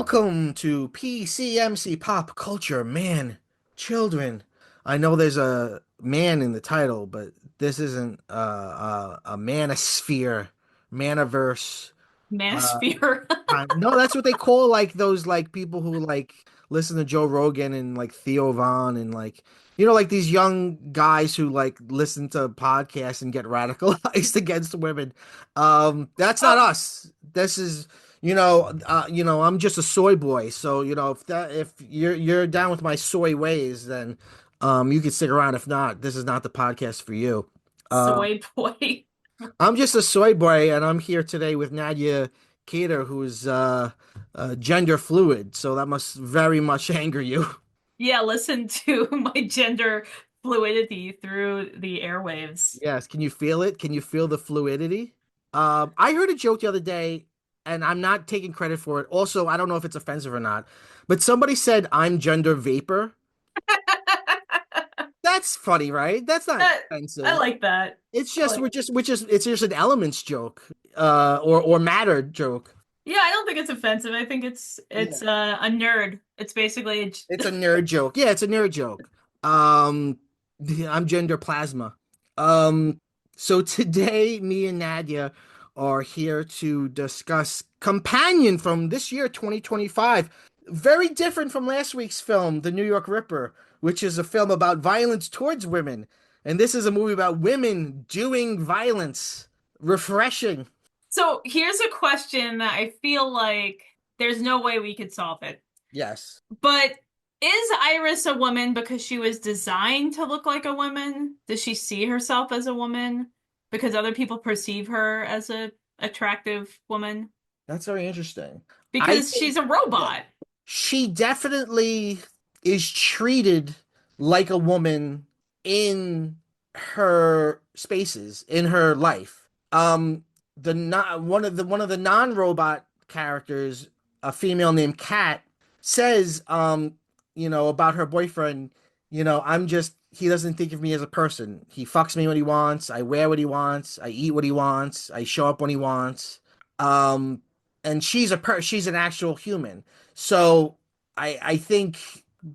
Welcome to PCMC Pop Culture Man Children. I know there's a man in the title, but this isn't a manosphere, maniverse. Uh, Manosphere. no, that's what they call like those like people who like listen to Joe Rogan and like Theo Von and like like these young guys who like listen to podcasts and get radicalized against women. That's not Oh, us. This is I'm just a soy boy. So if you're down with my soy ways, then you can stick around. If not, this is not the podcast for you. Uh, soy boy. I'm just a soy boy, and I'm here today with Nadia Kader, who's gender fluid. So that must very much anger you. Yeah, listen to my gender fluidity through the airwaves. Yes, can you feel it? Can you feel the fluidity? I heard a joke the other day, and I'm not taking credit for it. Also, I don't know if it's offensive or not, but somebody said I'm gender vapor. That's funny, right? That's not I, I offensive. like that. It's I just like. it's just an elements joke, or matter joke. Yeah, I don't think it's offensive. I think it's Yeah. a nerd. It's basically It's a nerd joke. Yeah, it's a nerd joke. Um, I'm gender plasma. So today, me and Nadia are here to discuss Companion from this year, 2025. Very different from last week's film, The New York Ripper, which is a film about violence towards women. And this is a movie about women doing violence. Refreshing. so here's a question that I feel like there's no way we could solve it. Yes. But is Iris a woman because she was designed to look like a woman? Does she see herself as a woman because other people perceive her as a attractive woman? That's very interesting. I Because think she's a robot. she definitely is treated like a woman in her spaces in her life. The not one of the non-robot characters, a female named Kat, says about her boyfriend, I'm just he doesn't think of me as a person. He fucks me when he wants, I wear what he wants, I eat what he wants, I show up when he wants. Um and she's an actual human. So I think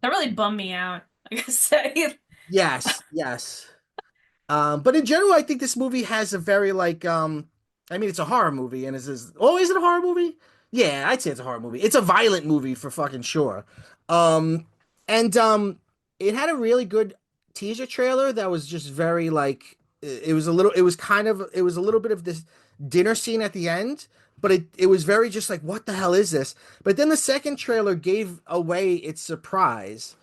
That really bummed me out. Like I say, yes, yes. But in general, I think this movie has a very like I mean it's a horror movie and is it a horror movie? Yeah, I'd say it's a horror movie. It's a violent movie for fucking sure. Um and it had a really good teaser trailer that was just very like it was a little bit of this dinner scene at the end, but it was very just like what the hell is this? But then the second trailer gave away its surprise.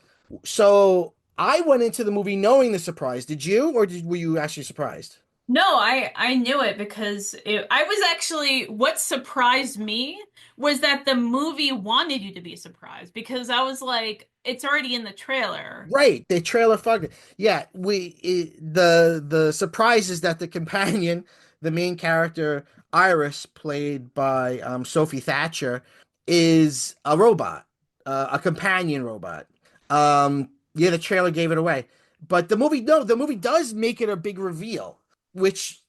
So I went into the movie knowing the surprise. Did you, or were you actually surprised? no, I knew it because I was actually what surprised me was that the movie wanted you to be surprised because I was like, it's already in the trailer. Right, the trailer fucked it. Yeah, the surprise is that the companion, the main character, Iris, played by Sophie Thatcher, is a robot, a companion robot. Yeah, the trailer gave it away, but the movie does make it a big reveal, which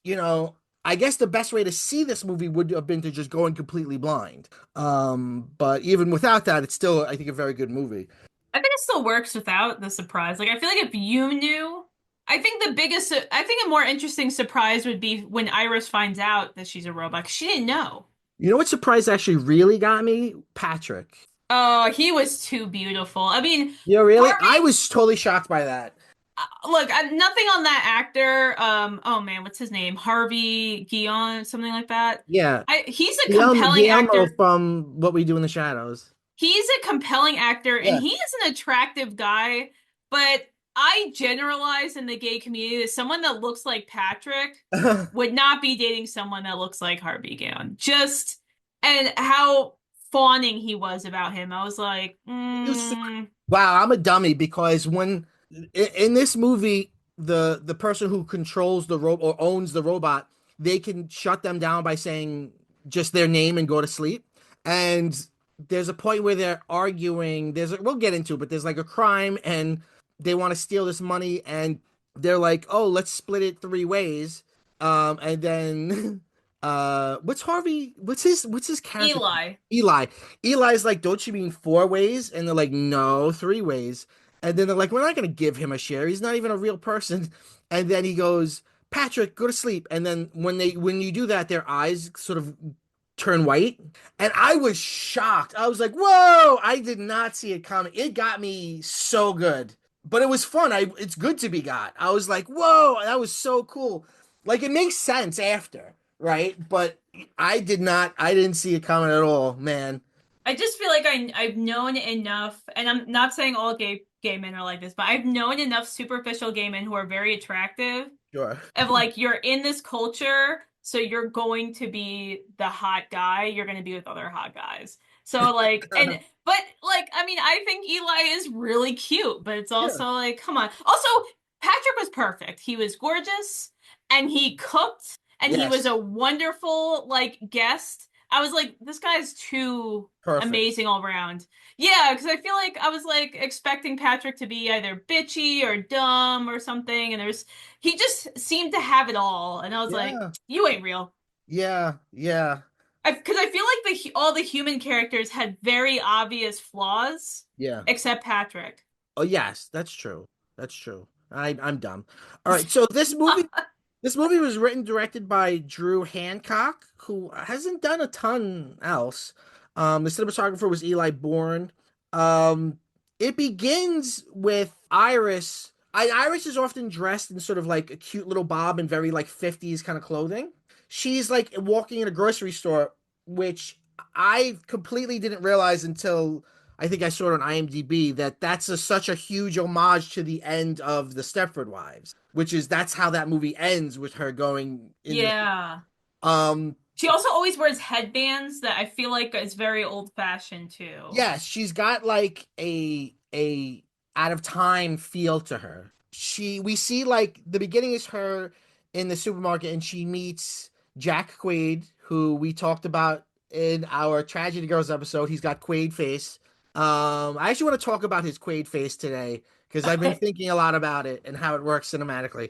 I guess the best way to see this movie would have been to just go in completely blind. But even without that, it's still, I think, a very good movie. I think it still works without the surprise. Like I feel like if you knew, I think a more interesting surprise would be when Iris finds out that she's a robot 'cause she didn't know. You know what surprise actually really got me? Patrick. Oh, he was too beautiful. I mean, Really? I Harvey, was totally shocked by that. look, nothing on that actor. Oh man, what's his name? Harvey Guion, something like that. Yeah. He's a compelling Guillermo actor. from What We Do in the Shadows. He's a compelling actor and Yeah. he is an attractive guy, but I generalize in the gay community that someone that looks like Patrick would not be dating someone that looks like Harvey Guillén. Just and how fawning he was about him. I was like, Wow, I'm a dummy because in this movie, the person who controls the robot or owns the robot, they can shut them down by saying just their name and go to sleep. And there's a point where they're arguing. We'll get into it, but there's like a crime and they want to steal this money and they're like, "Oh, let's split it three ways." And then what's Harvey? What's his character? Eli. Eli. Eli's like, don't you mean four ways? And they're like, no, three ways. And then they're like, we're not gonna give him a share. He's not even a real person. And then he goes, Patrick, go to sleep. And then when you do that, their eyes sort of turn white. And I was shocked. I was like, whoa, I did not see it coming. It got me so good. But it was fun. It's good to be got. I was like, whoa, that was so cool. Like it makes sense after, right? But I didn't see it coming at all, man. I just feel like I've known enough, and I'm not saying all gay men are like this, but I've known enough superficial gay men who are very attractive Sure. of like you're in this culture, so you're going to be the hot guy. You're going to be with other hot guys. So like, and but like, I mean, I think Eli is really cute, but it's Yeah. also like, come on. Also, Patrick was perfect. He was gorgeous, and he cooked, and he was Yes. a wonderful like guest. I was like, this guy's too Perfect. amazing all around. Yeah, because I feel like I was like expecting Patrick to be either bitchy or dumb or something, and he just seemed to have it all, and I was like, Yeah. you ain't real. Yeah. Yeah. Because I feel like all the human characters had very obvious flaws, Yeah. except Patrick. Oh, yes, that's true. That's true. I'm dumb. All right. So this movie was written directed by Drew Hancock, who hasn't done a ton else. The cinematographer was Eli Bourne. Um, it begins with Iris. Iris is often dressed in sort of like a cute little bob and very like 50s kind of clothing. She's like walking in a grocery store, which I completely didn't realize until I think I saw it on IMDb that such a huge homage to the end of the Stepford Wives, which is that's how that movie ends with her going in the Yeah. um She also always wears headbands that I feel like is very old fashioned too. yes, she's got like a out of time feel to her. We see like the beginning is her in the supermarket and she meets Jack Quaid, who we talked about in our Tragedy Girls episode. He's got Quaid-face. I actually want to talk about his Quaid-face today because I've been Okay. thinking a lot about it and how it works cinematically.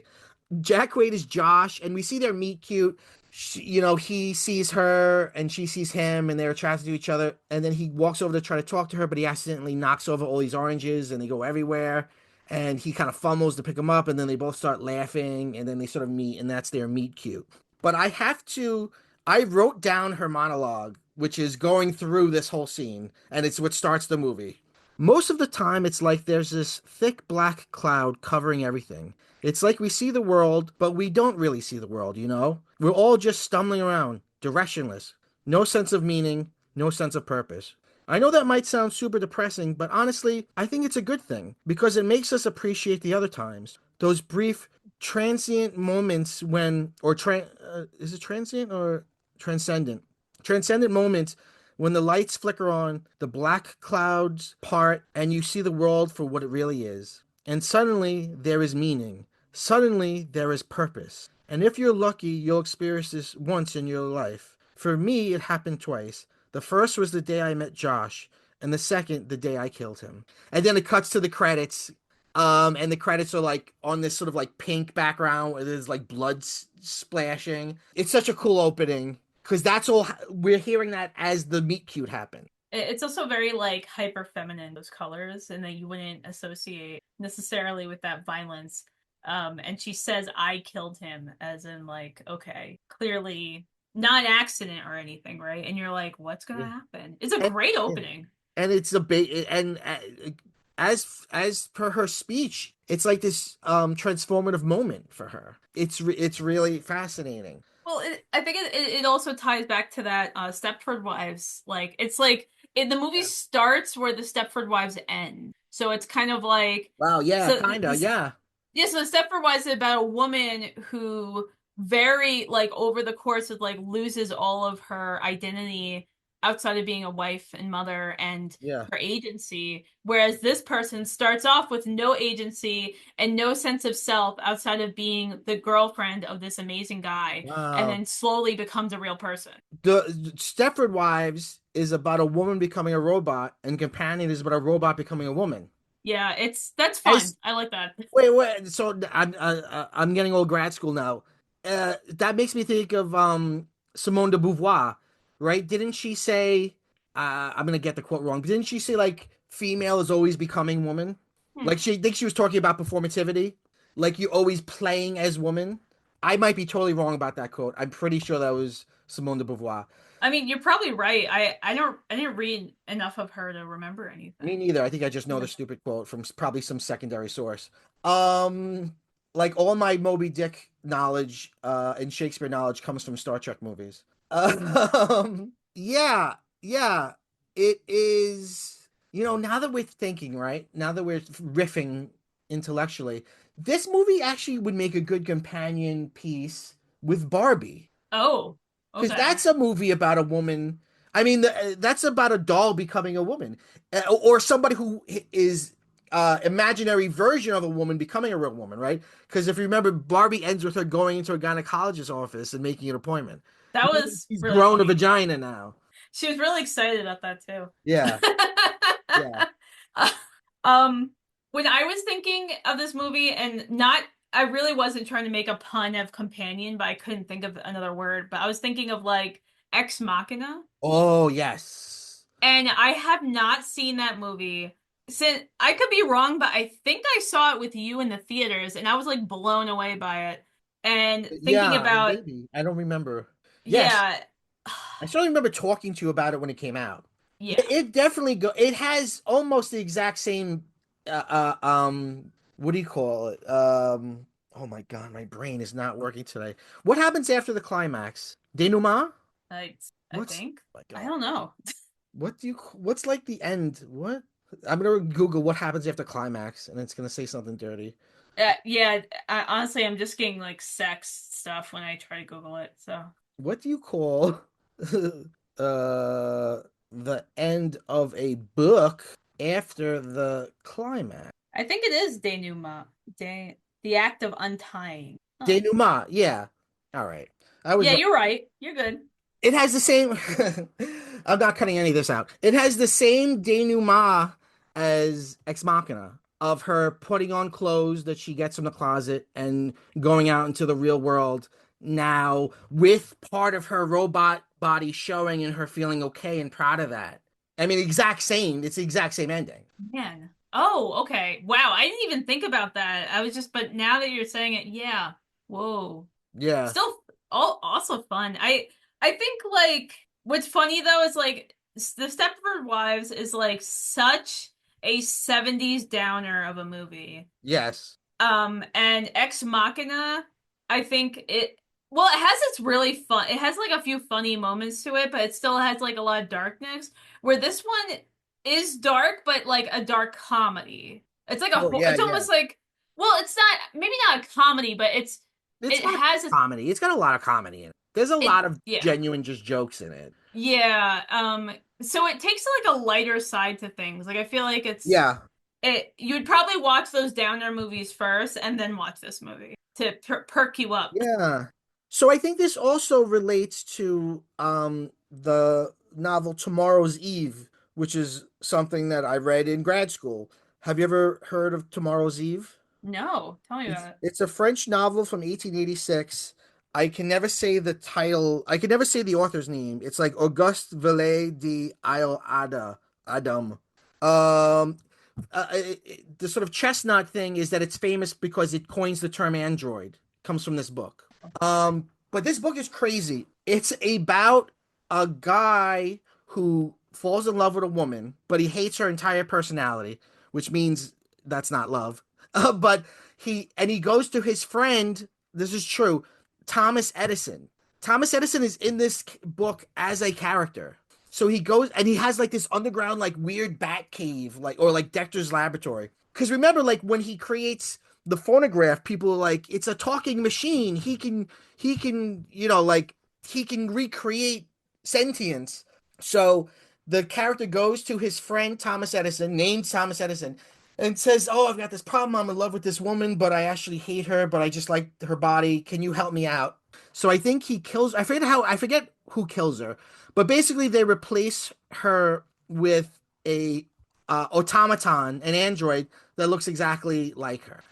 Jack Quaid is Josh, and we see their meet cute. He sees her and she sees him, and they're attracted to each other. And then he walks over to try to talk to her, but he accidentally knocks over all these oranges, and they go everywhere. And he kind of fumbles to pick them up, and then they both start laughing, and then they sort of meet, and that's their meet cute. But I wrote down her monologue, which is going through this whole scene, and it's what starts the movie. Most of the time, it's like there's this thick black cloud covering everything. It's like we see the world, but we don't really see the world, you know? We're all just stumbling around, directionless. No sense of meaning, no sense of purpose. I know that might sound super depressing, but honestly, I think it's a good thing because it makes us appreciate the other times. Those brief, transient moments is it transient or transcendent? Transcendent moments when the lights flicker on, the black clouds part, and you see the world for what it really is. And suddenly there is meaning. Suddenly there is purpose. And if you're lucky, you'll experience this once in your life. For me, it happened twice. The first was the day I met Josh, and the second, the day I killed him. And then it cuts to the credits. And the credits are like on this sort of like pink background where there's like blood splashing. It's such a cool opening because that's all we're hearing that as the meet cute happen. It's also very like hyper feminine, those colors, and that you wouldn't associate necessarily with that violence. And she says, I killed him, as in, like, okay, clearly not an accident or anything, right? And you're like, what's gonna Yeah. happen? It's a And great yeah. opening. And it's a bit and as per her speech, it's like this transformative moment for her. It's really fascinating. Well, I think it also ties back to that Stepford Wives. The movie Yeah. starts where the Stepford Wives end. So it's kind of like Wow, yeah, so kinda, this yeah. yeah, so Stepford Wives is about a woman who very like over the course of like loses all of her identity outside of being a wife and mother and Yeah. her agency, whereas this person starts off with no agency and no sense of self outside of being the girlfriend of this amazing guy, and Wow. then slowly becomes a real person. The Stepford Wives is about a woman becoming a robot, and Companion is about a robot becoming a woman. Yeah, that's fun. As I like that. wait, so I'm getting old grad school now. That makes me think of Simone de Beauvoir, right? Didn't she say, I'm gonna get the quote wrong, but didn't she say like female is always becoming woman? Like Hmm. she I think she was talking about performativity, like you're always playing as woman. I might be totally wrong about that quote. I'm pretty sure that was Simone de Beauvoir. I mean, you're probably right. I didn't read enough of her to remember Me anything. neither. I think I just know the stupid quote from probably some secondary source. Um, like all my Moby Dick knowledge, and Shakespeare knowledge comes from Star Trek movies. Yeah, yeah. It is, now that we're thinking, right? Now that we're riffing intellectually, this movie actually would make a good companion piece with Barbie. Oh, Because okay. that's a movie about a woman. I mean, that's about a doll becoming a woman, or somebody who is imaginary version of a woman becoming a real woman, right? Because if you remember, Barbie ends with her going into a gynecologist's office and making an appointment. That was She's really grown a funny. vagina now. She was really excited about that too. Yeah, yeah. Um, when I was thinking of this movie, and not, I really wasn't trying to make a pun of companion, but I couldn't think of another word. But I was thinking of like Ex Machina, Oh yes, and I have not seen that movie. Since I could be wrong, but I think I saw it with you in the theaters, and I was like blown away by it. And thinking yeah, about, maybe I don't remember. Yes, yeah, I certainly remember talking to you about it when it came out. yeah. It definitely go. It has almost the exact same. What do you call it? Oh my God, my brain is not working today. What happens after the climax? Denouement? I I What's? think. Oh my I God. don't know. What do you? What's like the end? What? I'm gonna Google what happens after climax, and it's gonna say something dirty. Yeah, honestly, I'm just getting like sex stuff when I try to Google it. So What do you call the end of a book after the climax? I think it is denouement, the act of untying. Huh. Denouement, yeah. All right. I was Yeah, right. you're right. You're good. It has the same. I'm not cutting any of this out. It has the same denouement as Ex Machina of her putting on clothes that she gets from the closet and going out into the real world now with part of her robot body showing and her feeling okay and proud of that. I mean, exact same. It's the exact same ending. Man. Oh, okay. Wow, I didn't even think about that. I was just, but now that you're saying it, yeah. Whoa. Yeah. Still all also fun. I think like what's funny though is like the Stepford Wives is like such a 70s downer of a movie. Yes. And Ex Machina, I think it well, it has its really fun. It has like a few funny moments to it, but it still has like a lot of darkness. Where this one is dark, but like a dark comedy. It's like Oh, yeah, it's yeah. almost like well, it's not maybe not a comedy, but It's it got has a comedy. It's got a lot of comedy in it. There's a it lot of yeah. genuine just jokes in it. Yeah. So it takes like a lighter side to things. Like I feel like Yeah. it you would probably watch those downer movies first and then watch this movie to perk you up. Yeah. So I think this also relates to the novel Tomorrow's Eve, which is something that I read in grad school. Have you ever heard of Tomorrow's Eve? No, tell me It's about it. it's a French novel from 1886. I can never say the title. I can never say the author's name. It's like Auguste Villet de Isle Adam. Um, the sort of chestnut thing is that it's famous because it coins the term android. Comes from this book. But this book is crazy. It's about a guy who falls in love with a woman, but he hates her entire personality, which means that's not love. But he goes to his friend. This is true. Thomas Edison. Thomas Edison is in this book as a character. So he goes and he has like this underground, like weird bat cave, like or like Dexter's laboratory. Because remember, like when he creates the phonograph, people are like, it's a talking machine. He can, like he can recreate sentience. So the character goes to his friend Thomas Edison, named Thomas Edison, and says, "Oh, I've got this problem. I'm in love with this woman, but I actually hate her, but I just like her body. Can you help me out?" So I think he kills. I forget who kills her, but basically they replace her with a automaton, an android that looks exactly like her.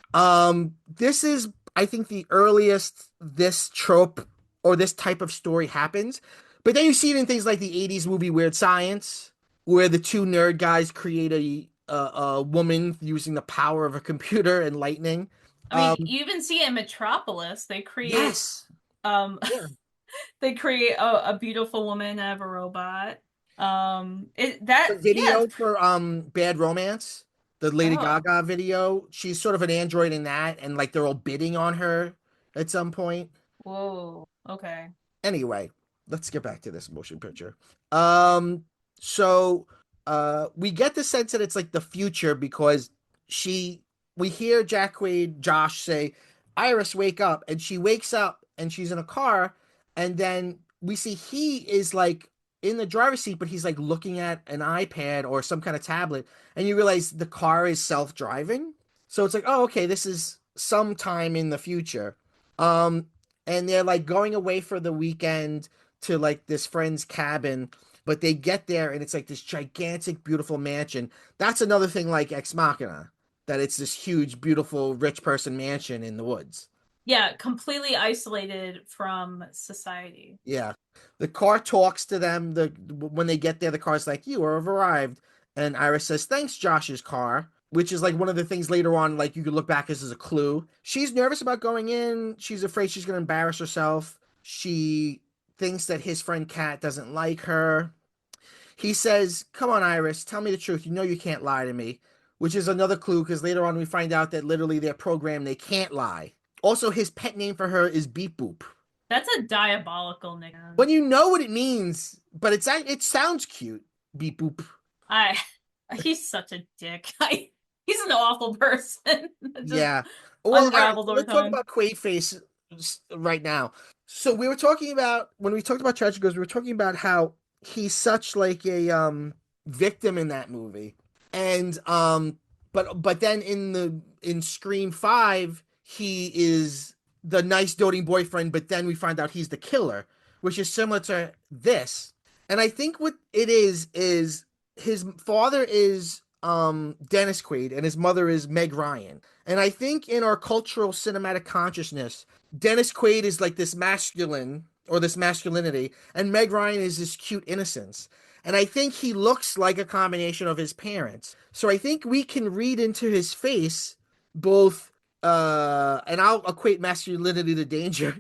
This is, I think, the earliest this trope or this type of story happens. But then you see it in things like the 80s movie Weird Science, where the two nerd guys create a woman using the power of a computer and lightning. I mean, Um, you even see it in Metropolis. They create yes. um Yeah. they create a beautiful woman out of a robot. The Yeah, video for Bad Romance, the Lady oh, Gaga video, she's sort of an android in that, and like they're all bidding on her at some point. whoa, okay. Anyway, let's get back to this motion picture. Um, so we get the sense that it's like the future because she we hear Jack Quaid, Josh say, Iris, wake up, and she wakes up and she's in a car, and then we see he is like in the driver's seat, but he's like looking at an iPad or some kind of tablet, and you realize the car is self-driving. So it's like, oh, okay, this is sometime in the future. Um, and they're like going away for the weekend to like this friend's cabin, but they get there and it's like this gigantic beautiful mansion. That's another thing like Ex Machina, that it's this huge beautiful rich person mansion in the woods. Yeah, completely isolated from society. Yeah. The car talks to them. The when they get there, the car's like, "You have arrived." And Iris says, "Thanks, Josh's car," which is like one of the things later on, like you could look back as a clue. She's nervous about going in. She's afraid she's gonna embarrass herself. She thinks that his friend Kat doesn't like her. He says, "Come on, Iris, tell me the truth. You know you can't lie to me," which is another clue because later on we find out that literally they're programmed, they can't lie. Also, his pet name for her is Beep Boop. That's a diabolical nickname. When you know what it means, but it sounds cute. Beep boop. I he's such a dick. He's an awful person. Just Yeah. Well, all right. unravels over Let's talk time. about Quaid-face right now. So we were talking about when we talked about Tragic Ghosts, we were talking about how he's such like a victim in that movie. And but then in Scream 5, he is the nice doting boyfriend, but then we find out he's the killer, which is similar to this. And I think what it is his father is Dennis Quaid and his mother is Meg Ryan. And I think in our cultural cinematic consciousness, Dennis Quaid is like this masculine or this masculinity, and Meg Ryan is this cute innocence. And I think he looks like a combination of his parents. So I think we can read into his face both and I'll equate masculinity to danger.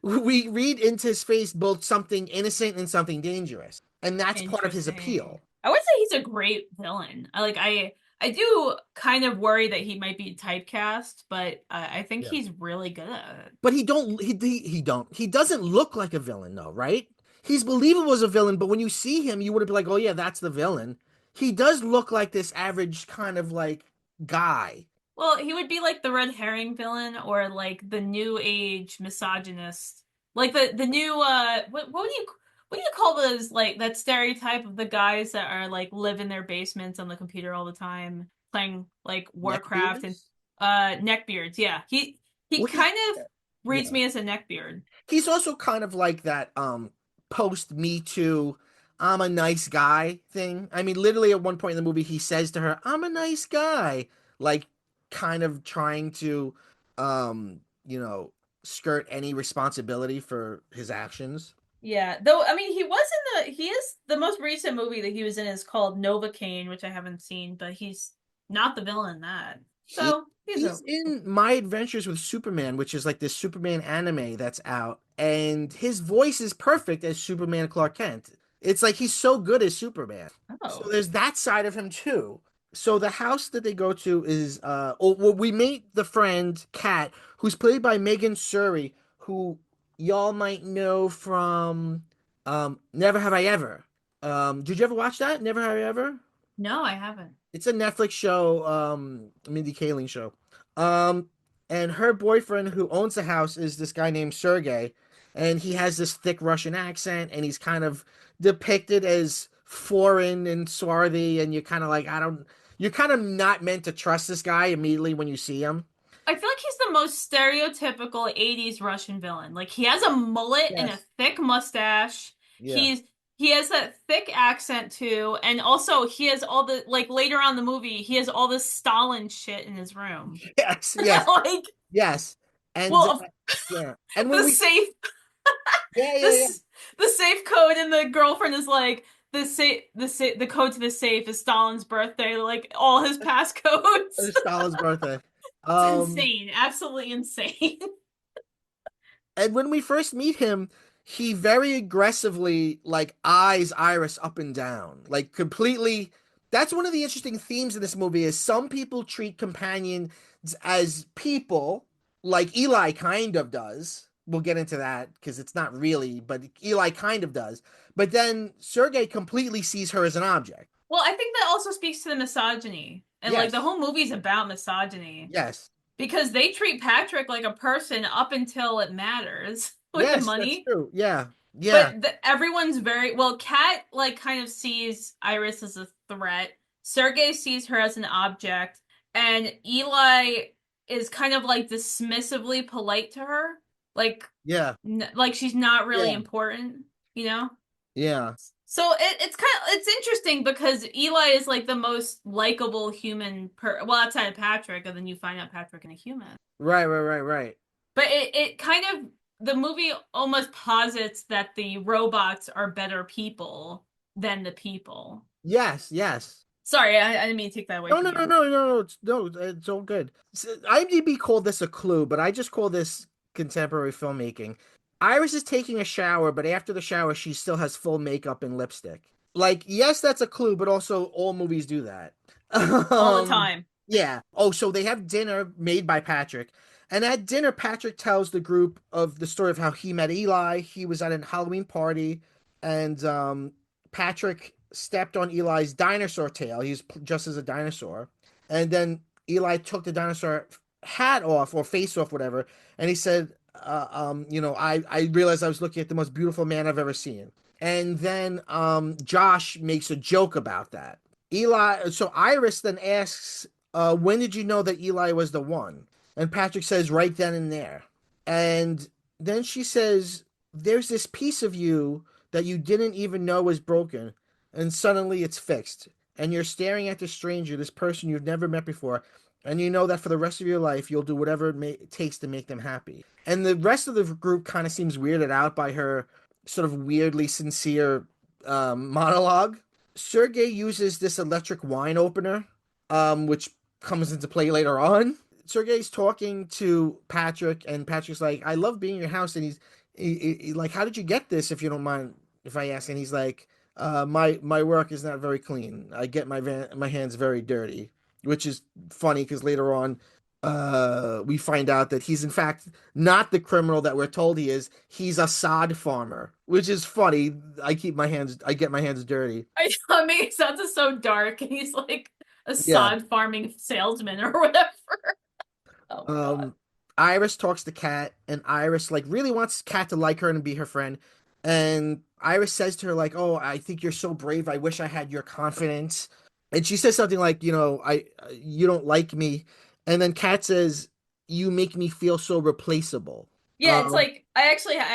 We read into his face both something innocent and something dangerous. And that's part of his Interesting. appeal. I would say he's a great villain. I do kind of worry that he might be typecast, but I think Yeah. he's really good at it. But he doesn't look like a villain though, right? He's believable as a villain, but when you see him, you would be like, "Oh yeah, that's the villain." He does look like this average kind of like guy. Well, he would be like the red herring villain or like the new age misogynist. Like the new what do you call those like that stereotype of the guys that are like live in their basements on the computer all the time playing like Warcraft and Neckbeards? neckbeards. Yeah. He Well, he's kind of reads yeah. me as a neckbeard. He's also kind of like that post Me Too, I'm a nice guy thing. I mean, literally at one point in the movie he says to her, I'm a nice guy, like kind of trying to you know, skirt any responsibility for his actions. Yeah, though I mean he is the most recent movie that he was in is called Novocaine, which I haven't seen, but he's not the villain in that. He So he's a he's in My Adventures with Superman, which is like this Superman anime that's out, and his voice is perfect as Superman Clark Kent. It's like he's so good as Superman. So oh there's that side of him too. So the house that they go to is well, we meet the friend Kat, who's played by Megan Surrey, who y'all might know from Never Have I Ever. Did you ever watch that? Never Have I Ever? no, I haven't. It's a Netflix show, Mindy Kaling show. Um, and her boyfriend who owns the house is this guy named Sergey, and he has this thick Russian accent, and he's kind of depicted as foreign and swarthy, and you're kind of like, I don't, you're kind of not meant to trust this guy immediately when you see him. I feel like he's the most stereotypical 80s Russian villain. Like he has a mullet and a Yes. thick mustache. Yeah. He's he has that thick accent too, and also he has all the like later on in the movie, he has all this Stalin shit in his room. Yes. Yes. Like, Yes. And well, yeah. And when the we safe Yeah, yeah, yeah. This the safe code, and the girlfriend is like the code to the safe is Stalin's birthday, like all his passcodes. It's Stalin's birthday. It's Um, insane, absolutely insane. and when we first meet him, he very aggressively like eyes Iris up and down, like completely. That's one of the interesting themes in this movie is some people treat companions as people, like Eli kind of does. We'll get into that because it's not really, but Eli kind of does. But then Sergei completely sees her as an object. Well, I think that also speaks to the misogyny. And like the Yes, whole movie's about misogyny yes, because they treat Patrick like a person up until it matters with the yes, that's money. true. Yeah, yeah, But everyone's very well. Kat like kind of sees Iris as a threat. Sergey sees her as an object, and Eli is kind of like dismissively polite to her, like yeah, like she's not really yeah, important, you know. yeah. So it's kind of it's interesting because Eli is like the most likable human well outside of Patrick, and then you find out Patrick and a human. Right, right, right, right. But it kind of the movie almost posits that the robots are better people than the people. Yes, yes. Sorry, I didn't mean to take that away No, from no, no, you. no, no, no. It's all good. IMDb called this a clue, but I just call this contemporary filmmaking. Iris is taking a shower, but after the shower, she still has full makeup and lipstick. Like, yes, that's a clue, but also all movies do that. All the Um, time. yeah. Oh, so they have dinner made by Patrick, and at dinner, Patrick tells the group of the story of how he met Eli. He was at a Halloween party, and Patrick stepped on Eli's dinosaur tail. He's just as a dinosaur. And then Eli took the dinosaur hat off or face off, whatever. And he said, I realized I was looking at the most beautiful man I've ever seen. And then Josh makes a joke about that. So Iris then asks, when did you know that Eli was the one? And Patrick says, right then and there. And then she says, there's this piece of you that you didn't even know was broken, and suddenly it's fixed. And you're staring at this stranger, this person you've never met before, and you know that for the rest of your life, you'll do whatever it takes to make them happy. And the rest of the group kind of seems weirded out by her sort of weirdly sincere monologue. Sergey uses this electric wine opener, which comes into play later on. Sergey's talking to Patrick, and Patrick's like, "I love being in your house," and he like, "How did you get this? If you don't mind, if I ask?" And he's like, my work is not very clean. I get my hands very dirty," which is funny because later on, we find out that he's in fact not the criminal that we're told he is. He's a sod farmer, which is funny. I get my hands dirty. I mean, it sounds so dark. He's like a Yeah. sod farming salesman or whatever. Oh my God. Um, Iris talks to Kat, and Iris like really wants Kat to like her and be her friend. And Iris says to her like, "Oh, I think you're so brave. I wish I had your confidence." And she says something like, you don't like me." And then Kat says, "You make me feel so replaceable." Yeah, it's Um, like I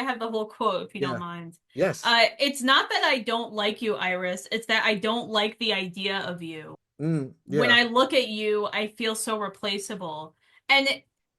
have the whole quote if you don't yeah, mind. yes, It's not that I don't like you, Iris. It's that I don't like the idea of you. When yeah, I look at you, I feel so replaceable. And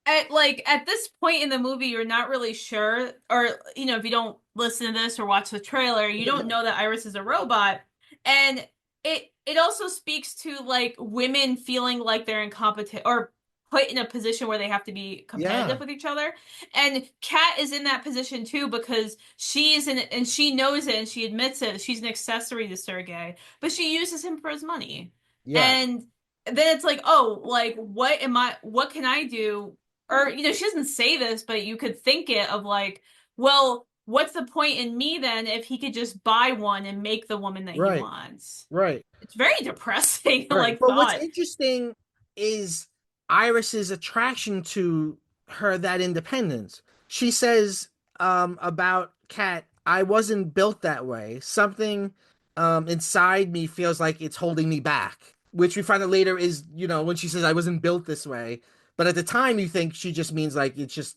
at this point in the movie, you're not really sure, or if you don't listen to this or watch the trailer, you don't know that Iris is a robot. And it also speaks to like women feeling like they're incompetent or put in a position where they have to be competitive yeah, with each other. And Kat is in that position too because she's in and she knows it and she admits it. She's an accessory to Sergey, but she uses him for his money. yeah, And then it's like, oh, like what can I do? Or she doesn't say this, but you could think it of like, well, what's the point in me then if he could just buy one and make the woman that he right, wants? right. It's very depressing, Right. like But what's thought. interesting is Iris's attraction to her that independence. She says about Kat, I wasn't built that way. Something inside me feels like it's holding me back, which we find out later is, when she says I wasn't built this way. But at the time, you think she just means like it's just,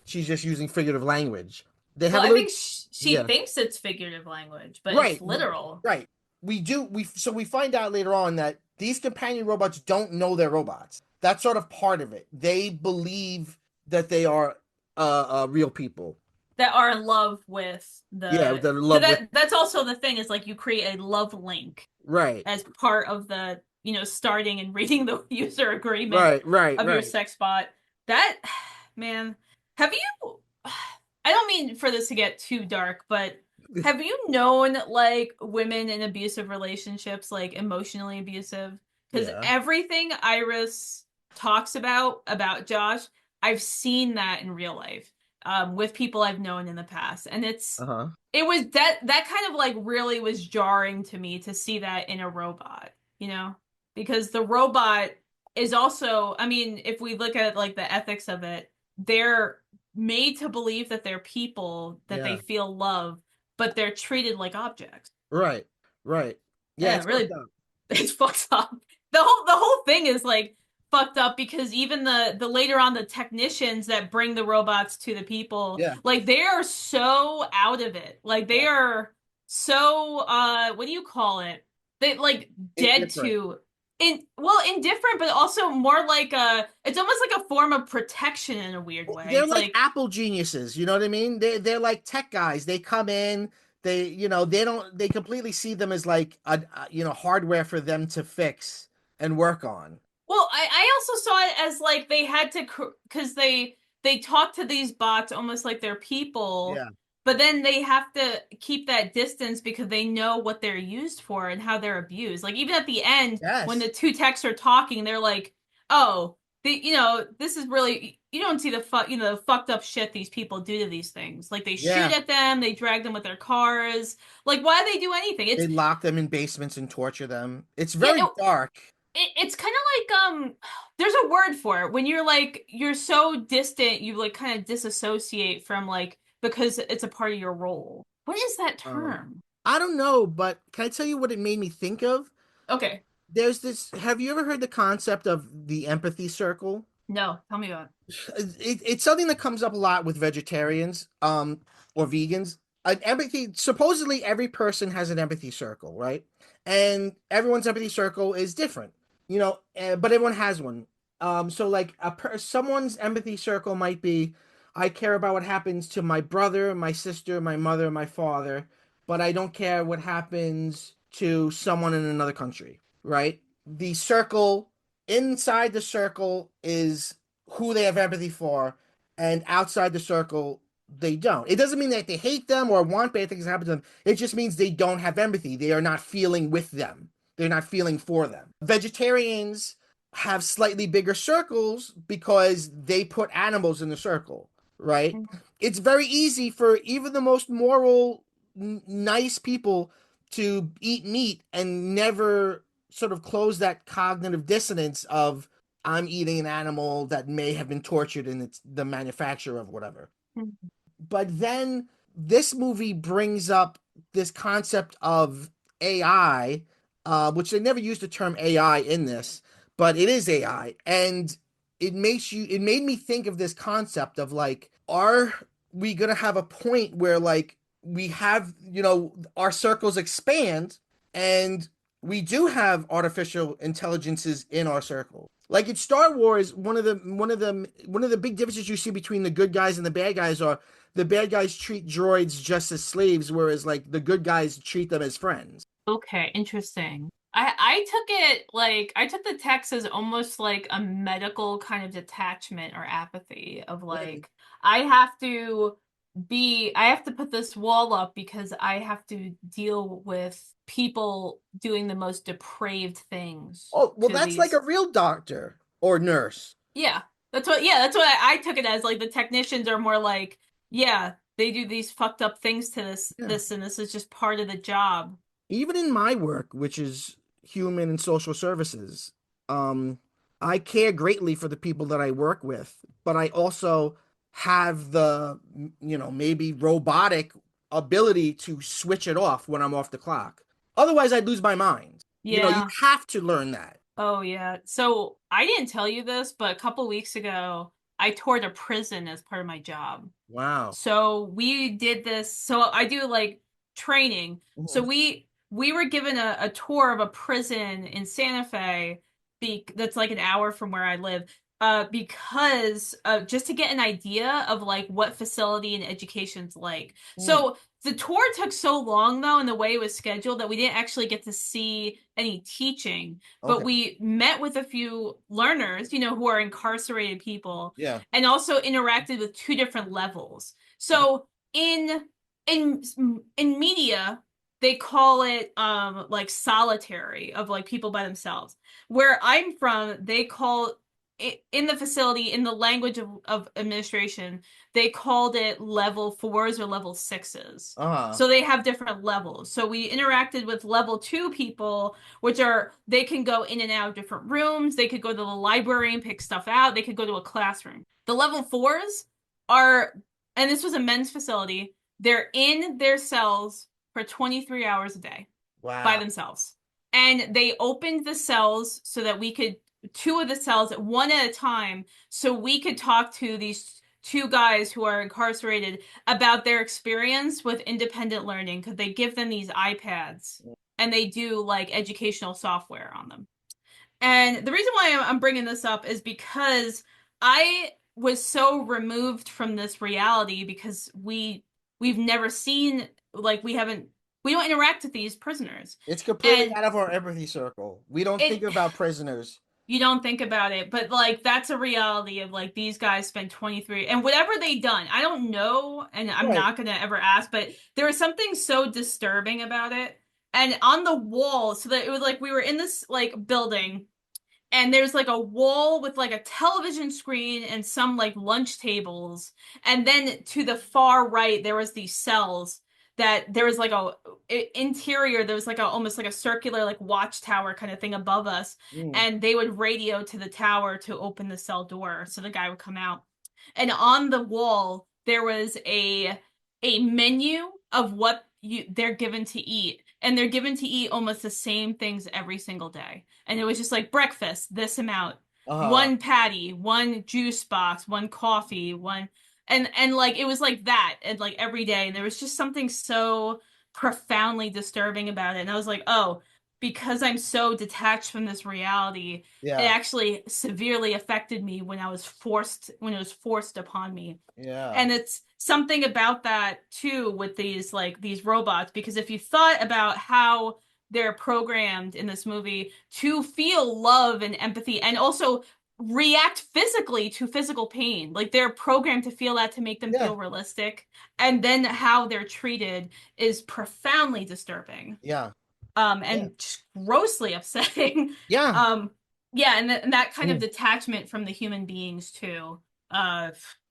she's just using figurative language. They Well, have a I little, think she yeah, thinks it's figurative language, but it's right, literal. right. We find out later on that these companion robots don't know they're robots. That's sort of part of it. They believe that they are real people. that are in love with Yeah, the the because love with that's also the thing is like you create a love link right, as part of the starting and reading the user agreement right, right, of your right. sex bot. That man, have you I don't mean for this to get too dark, but have you known like women in abusive relationships, like emotionally abusive? Because Yeah. everything Iris talks about Josh, I've seen that in real life with people I've known in the past, and Uh-huh. it was that kind of like really was jarring to me to see that in a robot, you know, because the robot is also, I mean, if we look at like the ethics of it, they're made to believe that they're people, that they Yeah. feel love, but they're treated like objects. Right. Right. Yeah, Yeah, it's fucked really, up. it's fucked up. The whole thing is like fucked up because even the later on the technicians that bring the robots to the people, Yeah. like they are so out of it. Like they Yeah. are so what do you call it? They like dead Indifferent. to indifferent, but also more like it's almost like a form of protection in a weird way. They're It's like like, Apple geniuses, you know what I mean? They're like tech guys. They come in, they don't they completely see them as like hardware for them to fix and work on. well, I also saw it as like they had to because they talk to these bots almost like they're people, Yeah. but then they have to keep that distance because they know what they're used for and how they're abused. Like even at the end when the Yes. two techs are talking, they're like, "Oh, this is really you don't see the fucked up shit these people do to these things. Like they shoot Yeah. at them, they drag them with their cars. Like why do they do anything? They It's lock them in basements and torture them. It's yeah, very dark. it's kind of like there's a word for it when you're like you're so distant you like kind of disassociate from like because it's a part of your role. What is that Um, term? I don't know, but can I tell you what it made me think of? Okay. There's this, have you ever heard the concept of the empathy circle? No, tell me about it. It's something that comes up a lot with vegetarians, or vegans. An empathy, supposedly every person has an empathy circle, right? And everyone's empathy circle is different, but everyone has one. So like someone's empathy circle might be, I care about what happens to my brother, my sister, my mother, my father, but I don't care what happens to someone in another country, right? The circle inside the circle is who they have empathy for, and outside the circle, they don't. It doesn't mean that they hate them or want bad things to happen to them. It just means they don't have empathy. They are not feeling with them. They're not feeling for them. Vegetarians have slightly bigger circles because they put animals in the circle, right? It's very easy for even the most moral, nice people to eat meat and never sort of close that cognitive dissonance of I'm eating an animal that may have been tortured in its the manufacture of whatever. But then this movie brings up this concept of AI, which they never used the term AI in this, but it is AI, and it made me think of this concept of like, are we gonna have a point where like we have our circles expand and we do have artificial intelligences in our circle. Like in Star Wars, one of the big differences you see between the good guys and the bad guys are the bad guys treat droids just as slaves, whereas like the good guys treat them as friends. Okay, interesting. I took it like I took the text as almost like a medical kind of detachment or apathy of Really? like I have to put this wall up because I have to deal with people doing the most depraved things Oh, well, to that's like a these. real doctor or nurse. That's what I took it as like the technicians are more like yeah, they do these fucked up things to Yeah. this and this is just part of the job. Even in my work, which is human and social services, um, I care greatly for the people that I work with, but I also have the, maybe robotic ability to switch it off when I'm off the clock. Otherwise, I'd lose my mind. You Yeah. have to learn that. Oh yeah. So I didn't tell you this, but a couple weeks ago, I toured a prison as part of my job. Wow. So we did this. So I do like training. So Mhm. we were given a tour of a prison in Santa Fe, that's like an hour from where I live. because just to get an idea of like what facility and education's like. Hmm. So the tour took so long though, and the way it was scheduled that we didn't actually get to see any teaching, but Okay. we met with a few learners, who are incarcerated people, Yeah. and also interacted with two different levels. So in in in media, they call it like solitary of like people by themselves. Where I'm from, they call in the facility, in the language of administration, they called it level fours or level sixes. Uh-huh. So they have different levels. So we interacted with level two people, which are they can go in and out of different rooms. They could go to the library and pick stuff out. They could go to a classroom. The level fours are, and this was a men's facility, they're in their cells for 23 hours a day by Wow. themselves. And they opened the cells so that we could, two of the cells, one at a time, so we could talk to these two guys who are incarcerated about their experience with independent learning because they give them these iPads and they do like educational software on them. And the reason why I'm bringing this up is because I was so removed from this reality because we've never seen like we don't interact with these prisoners. It's completely And out of our empathy circle. We don't think it about prisoners. you don't think about it, but like that's a reality of like these guys spent 23 and whatever they done. I don't know and I'm Right. not going to ever ask, but there was something so disturbing about it. And on the wall, so that it was like we were in this like building and there's like a wall with like a television screen and some like lunch tables, and then to the far right there was these cells that there was like a interior, there was like a almost like a circular like watchtower kind of thing above us, Mm. and they would radio to the tower to open the cell door so the guy would come out. And on the wall there was a menu of what they're given to eat, and they're given to eat almost the same things every single day. And it was just like breakfast, this amount, Uh-huh. one patty, one juice box, one coffee, one, and like it was like that, and like every day. And there was just something so profoundly disturbing about it. And I was like, oh, because I'm so detached from this reality, it Yeah. actually severely affected me when it was forced upon me. Yeah. And it's something about that too with these robots, because if you thought about how they're programmed in this movie to feel love and empathy and also react physically to physical pain, like they're programmed to feel that to make them Yeah. feel realistic, and then how they're treated is profoundly disturbing, Yeah. Yeah. and just grossly upsetting. Yeah. um yeah, and that kind of Mm. detachment from the human beings too.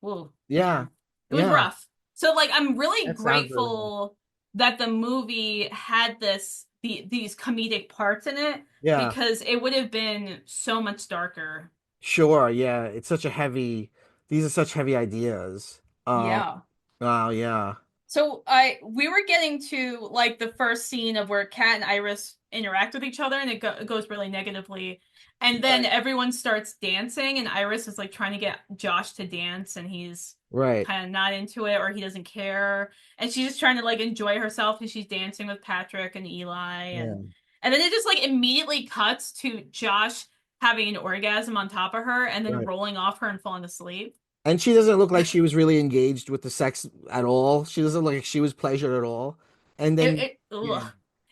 Whoa, Yeah. man, it was Yeah. rough. So like I'm really That sounds really rough. grateful that the movie had these comedic parts in it, Yeah. because it would have been so much darker. Sure. Yeah. It's such a heavy, these are such heavy ideas. Yeah. Wow. Yeah. So we were getting to like the first scene of where Kat and Iris interact with each other, and it goes really negatively. And then Right. everyone starts dancing, and Iris is like trying to get Josh to dance, and he's Right. kind of not into it, or he doesn't care. And she's just trying to like enjoy herself because she's dancing with Patrick and Eli, Yeah. and then it just like immediately cuts to Josh having an orgasm on top of her, and then Right. rolling off her and falling asleep. And she doesn't look like she was really engaged with the sex at all. She doesn't look like she was pleasured at all. And then, yeah. Ugh.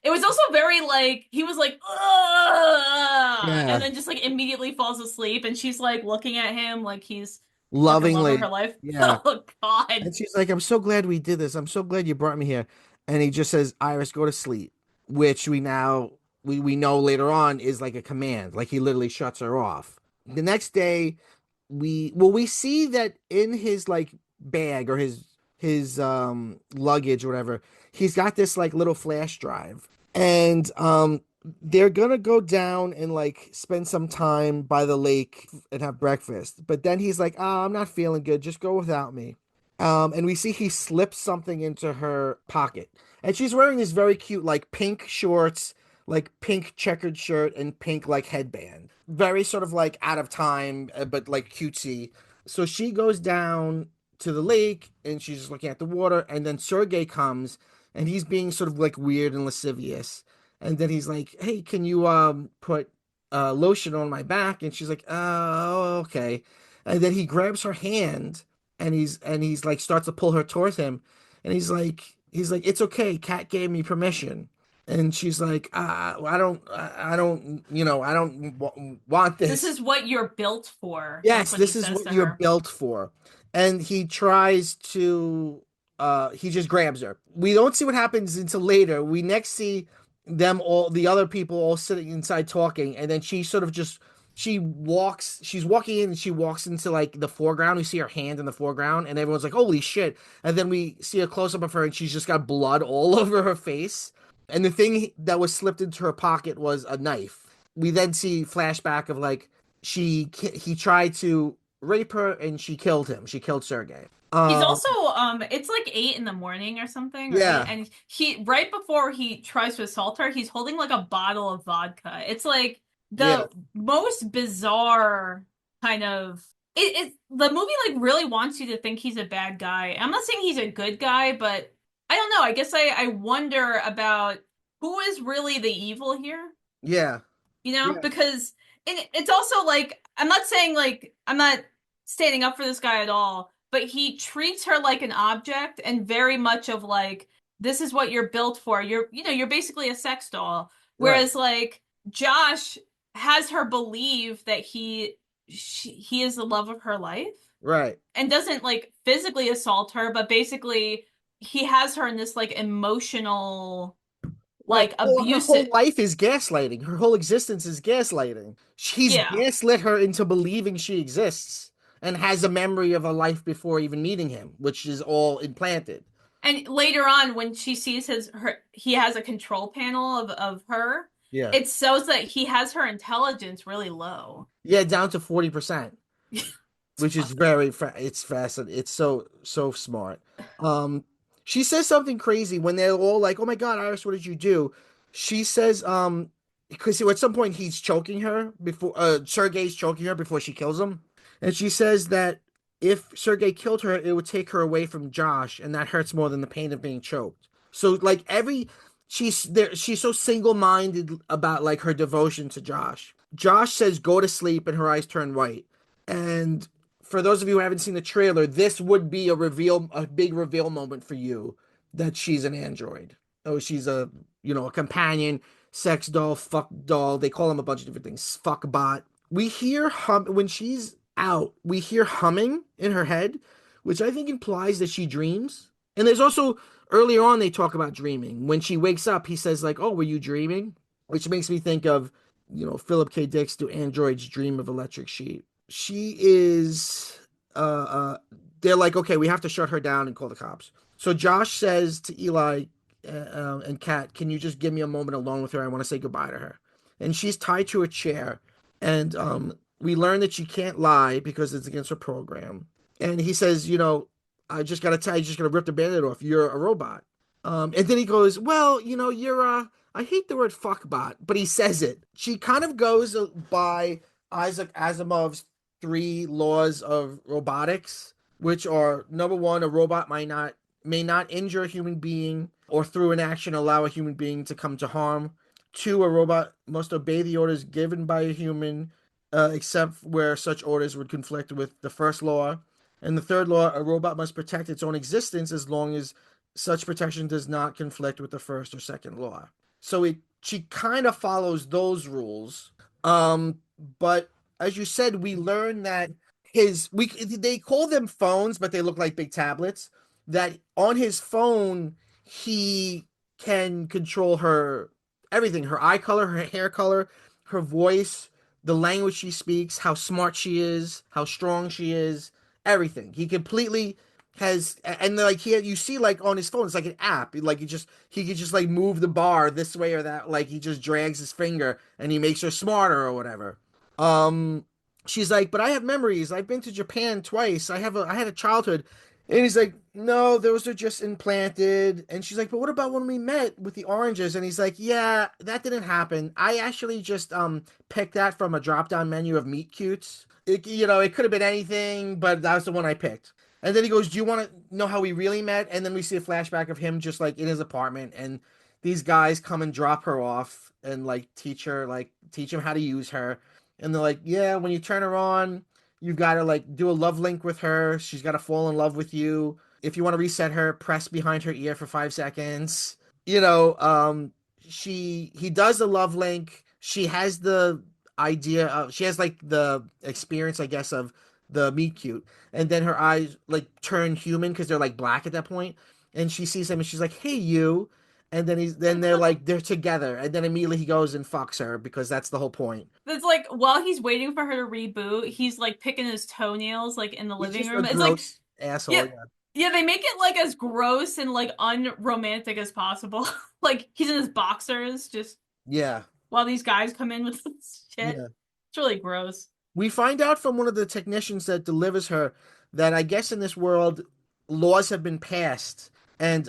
It was also very like he was like ugh, and Yeah. then just like immediately falls asleep, and she's like looking at him like he's fucking love of her Lovingly. life. Yeah. Oh God. And she's like, I'm so glad we did this. I'm so glad you brought me here. And he just says, Iris, go to sleep, which we know later on is like a command. Like he literally shuts her off. The next day, we see that in his like bag or his luggage or whatever, he's got this like little flash drive. And they're gonna go down and like spend some time by the lake and have breakfast. But then he's like, I'm not feeling good. Just go without me. And we see he slips something into her pocket. And she's wearing this very cute, like pink shorts, like pink checkered shirt, and pink like headband. Very sort of like out of time, but like cutesy. So she goes down to the lake and she's just looking at the water. And then Sergey comes and he's being sort of like weird and lascivious. And then he's like, "Hey, can you put lotion on my back, and she's like, oh, okay. And then he grabs her hand, and he's like starts to pull her towards him, and he's like, it's okay. Kat gave me permission. And she's like, I don't want This this. is what you're built for. That's Yes, what he this is says what to you're her. built for. And he tries to he just grabs her. We don't see what happens until later. We next see them all the other people all sitting inside talking, and then she sort of just she's walking in and she walks into like the foreground. We see her hand in the foreground, and everyone's like, holy shit. And then we see a close up of her and she's just got blood all over her face. And the thing that was slipped into her pocket was a knife. We then see flashback of like he tried to rape her and she killed him. She killed Sergey. He's also it's like 8 in the morning or something, right? Yeah, And he right before he tries to assault her, he's holding like a bottle of vodka. It's like yeah, the most bizarre kind of the movie like really wants you to think he's a bad guy. I'm not saying he's a good guy, but I don't know. I guess I wonder about who is really the evil here, yeah, yeah, because it's also like I'm not saying like I'm not standing up for this guy at all, but he treats her like an object and very much of like this is what you're built for. You're basically a sex doll. right, Whereas like Josh has her believe that he is the love of her life right, and doesn't like physically assault her, but basically he has her in this like emotional right. like Well, her abusive. whole life is gaslighting. Her whole existence is gaslighting. He's Yeah. gaslit her into believing she exists and has a memory of a life before even meeting him, which is all implanted. And later on, when she sees he has a control panel of her. Yeah. It shows that he has her intelligence really low. Yeah, down to 40%. It's Which is fucked. it's fascinating. It's so smart. Um, she says something crazy when they're all like, "Oh my God, Iris, what did you do?" She says, because at some point he's choking her before Sergei's choking her before she kills him, and she says that if Sergei killed her, it would take her away from Josh, and that hurts more than the pain of being choked. So like she's there, she's so single-minded about like her devotion to Josh. Josh says, "Go to sleep," and her eyes turn white. And for those of you who haven't seen the trailer, this would be a big reveal moment for you that she's an android. Oh, she's a companion, sex doll, fuck doll. They call them a bunch of different things. Fuck bot. We hear when she's out. We hear humming in her head, which I think implies that she dreams. And there's also earlier on they talk about dreaming. When she wakes up, he says like, "Oh, were you dreaming?" Which makes me think of Philip K. Dick's "Do Androids Dream of Electric Sheep?" She is uh, uh they're like, okay, we have to shut her down and call the cops. So Josh says to Eli and Kat, can you just give me a moment alone with her? I want to say goodbye to her. And she's tied to a chair, and we learn that she can't lie because it's against her program. And he says, I just gotta rip the band-aid off. You're a robot. And then he goes, well, you're I hate the word fuckbot, but he says it. She kind of goes by Isaac Asimov's three laws of robotics, which are number one, a robot may not injure a human being or through an action allow a human being to come to harm. Two, a robot must obey the orders given by a human, except where such orders would conflict with the first law. And the third law, a robot must protect its own existence as long as such protection does not conflict with the first or second law. So she kind of follows those rules. But as you said, we learn that they call them phones, but they look like big tablets. That on his phone he can control her everything, her eye color, her hair color, her voice, the language she speaks, how smart she is, how strong she is, everything. He completely has, and like you see like on his phone, it's like an app. Like he could just like move the bar this way or that. Like he just drags his finger and he makes her smarter or whatever. Um, she's like, but I have memories. I've been to Japan twice. I had a childhood. And he's like, no, those are just implanted. And she's like, but what about when we met with the oranges? And he's like, yeah, that didn't happen. I actually just picked that from a drop-down menu of meet cutes. It could have been anything, but that was the one I picked. And then he goes, do you want to know how we really met? And then we see a flashback of him just like in his apartment, and these guys come and drop her off and like teach him how to use her. And they're like, yeah, when you turn her on, you've got to like do a love link with her. She's got to fall in love with you. If you want to reset her, press behind her ear for 5 seconds. You know, he does the love link. She has the idea of she has like the experience, I guess, of the meet cute, and then her eyes like turn human because they're like black at that point, and she sees him and she's like, "Hey, you," and then they're together, and then immediately he goes and fucks her because that's the whole point. It's like while he's waiting for her to reboot, he's like picking his toenails like in the He's living just a room. It's like, gross asshole. yeah, Yeah, yeah, they make it like as gross and like unromantic as possible. Like he's in his boxers just yeah, while these guys come in with this shit. yeah. It's really gross. We find out from one of the technicians that delivers her that I guess in this world laws have been passed and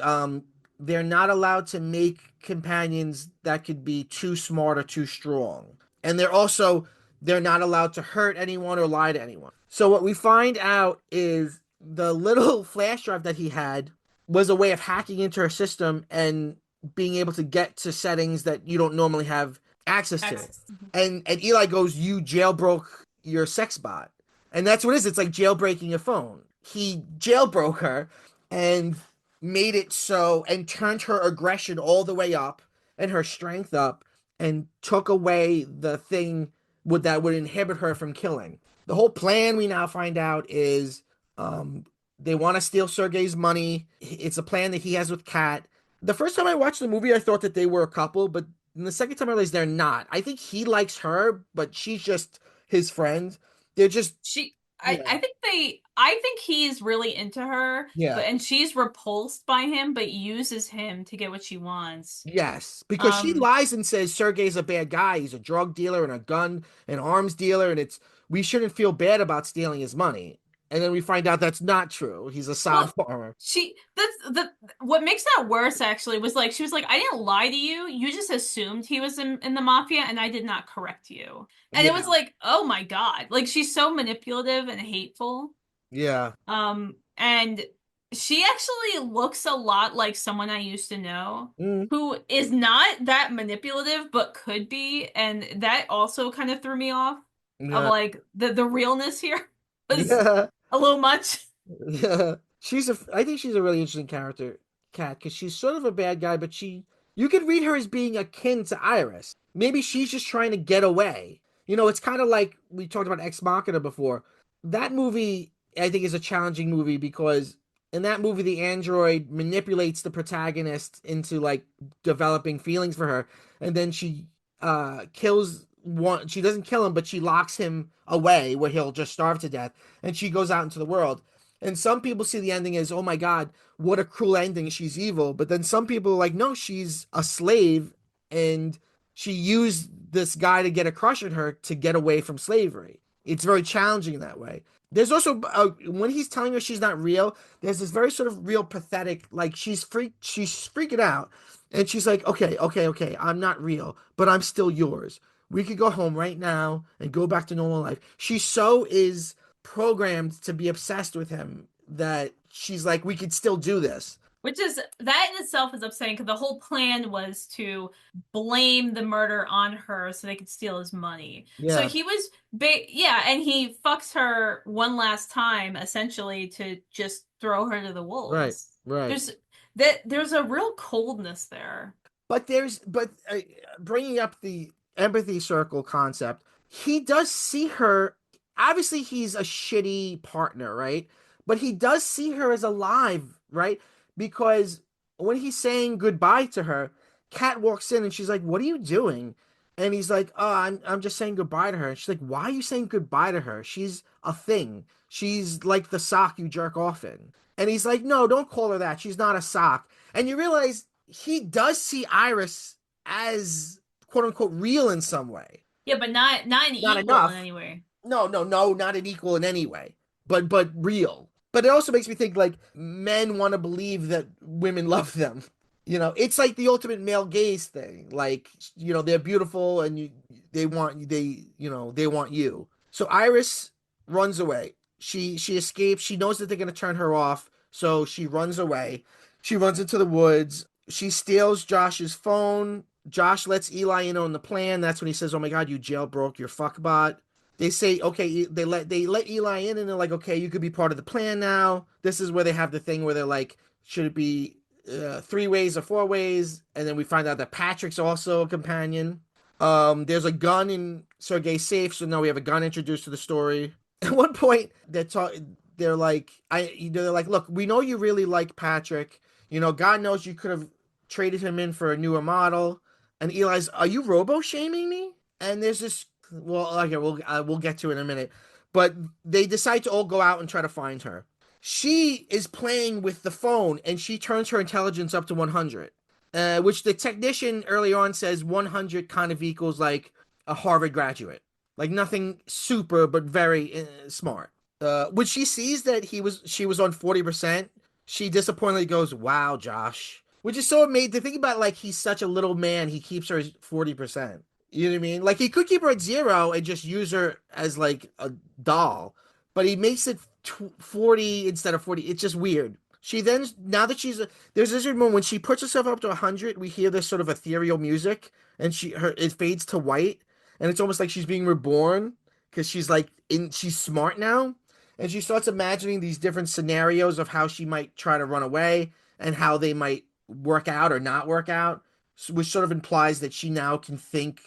they're not allowed to make companions that could be too smart or too strong. And they're not allowed to hurt anyone or lie to anyone. So what we find out is the little flash drive that he had was a way of hacking into her system and being able to get to settings that you don't normally have access to. X. And Eli goes, "You jailbroke your sex bot." And that's what it is. It's like jailbreaking a phone. He jailbroke her and made it so and turned her aggression all the way up and her strength up and took away the thing that would inhibit her from killing. The whole plan we now find out is um, they want to steal Sergei's money. It's a plan that he has with Kat. The first time I watched the movie, I thought that they were a couple, but the second time I realized they're not. I think he likes her, but she's just his friend. They're just She yeah, I think he's really into her, yeah, but and she's repulsed by him, but uses him to get what she wants. yes. Because she Um, lies and says Sergei's a bad guy. He's a drug dealer and a gun and arms dealer, and it's we shouldn't feel bad about stealing his money. And then we find out that's not true. He's a sod well, farmer. that's the what makes that worse actually was like she was like, I didn't lie to you. You just assumed he was in the mafia and I did not correct you. And it was Yeah, like, oh my God. Like she's so manipulative and hateful. yeah. And she actually looks a lot like someone I used to know Mm, who is not that manipulative but could be, and that also kind of threw me off of yeah, like the realness here was yeah. a little much. Yeah, I think she's a really interesting character, Kat, because she's sort of a bad guy, but you could read her as being akin to Iris. Maybe she's just trying to get away. You know, it's kind of like we talked about Ex Machina before. That movie, I think, is a challenging movie because in that movie, the android manipulates the protagonist into like developing feelings for her, and then she kills one. She doesn't kill him, but she locks him away where he'll just starve to death, and she goes out into the world. And some people see the ending as, oh my God, what a cruel ending. She's evil. But then some people are like, no, she's a slave and she used this guy to get a crush on her to get away from slavery. It's very challenging in that way. There's also, when he's telling her she's not real, there's this very sort of real pathetic, like she's freaking out. And she's like, okay, okay, okay, I'm not real, but I'm still yours. We could go home right now and go back to normal life. She so is programmed to be obsessed with him that she's like, we could still do this. Which is that in itself is upsetting because the whole plan was to blame the murder on her so they could steal his money. So Yeah, he was yeah, and he fucks her one last time essentially to just throw her to the right, wolves. right. There's there's a real coldness there. But bringing up the empathy circle concept, he does see her. Obviously, he's a shitty partner, right? But he does see her as alive, right? Because when he's saying goodbye to her, Kat walks in and she's like, "What are you doing?" And he's like, "Oh, I'm just saying goodbye to her." And she's like, "Why are you saying goodbye to her? She's a thing. She's like the sock you jerk off in." And he's like, "No, don't call her that. She's not a sock." And you realize he does see Iris as quote unquote real in some way. Yeah, but not an Not equal in enough. any way. No, no, no, not an equal in any way. But real. But it also makes me think like men want to believe that women love them. You know, it's like the ultimate male gaze thing. Like, you know, they're beautiful and they want you. So Iris runs away. She escapes. She knows that they're going to turn her off, so she runs away. She runs into the woods She steals Josh's phone. Josh lets Eli in on the plan. That's when he says, "Oh my God, you jailbroke your fuckbot." They say, "Okay." They let Eli in, and they're like, "Okay, you could be part of the plan now." This is where they have the thing where they're like, "Should it be three ways or four ways?" And then we find out that Patrick's also a companion. There's a gun in Sergei's safe, so now we have a gun introduced to the story. At one point, they're like, they're like, "Look, we know you really like Patrick. God knows you could have traded him in for a newer model." And Eli's, "Are you robo shaming me?" And there's this, well, okay, we'll get to it in a minute. But they decide to all go out and try to find her. She is playing with the phone and she turns her intelligence up to 100, which the technician early on says 100 kind of equals like a Harvard graduate. Like nothing super, but very smart. When she sees that she was on 40%, she disappointedly goes, "Wow, Josh." Which is so amazing to think about. Like he's such a little man, he keeps her at 40%. You know what I mean? Like he could keep her at zero and just use her as like a doll, but he makes it 40 instead of 40. It's just weird. She then, now that there's this moment when she puts herself up to 100, we hear this sort of ethereal music, and it fades to white, and it's almost like she's being reborn because she's smart now, and she starts imagining these different scenarios of how she might try to run away and how they might work out or not work out, which sort of implies that she now can think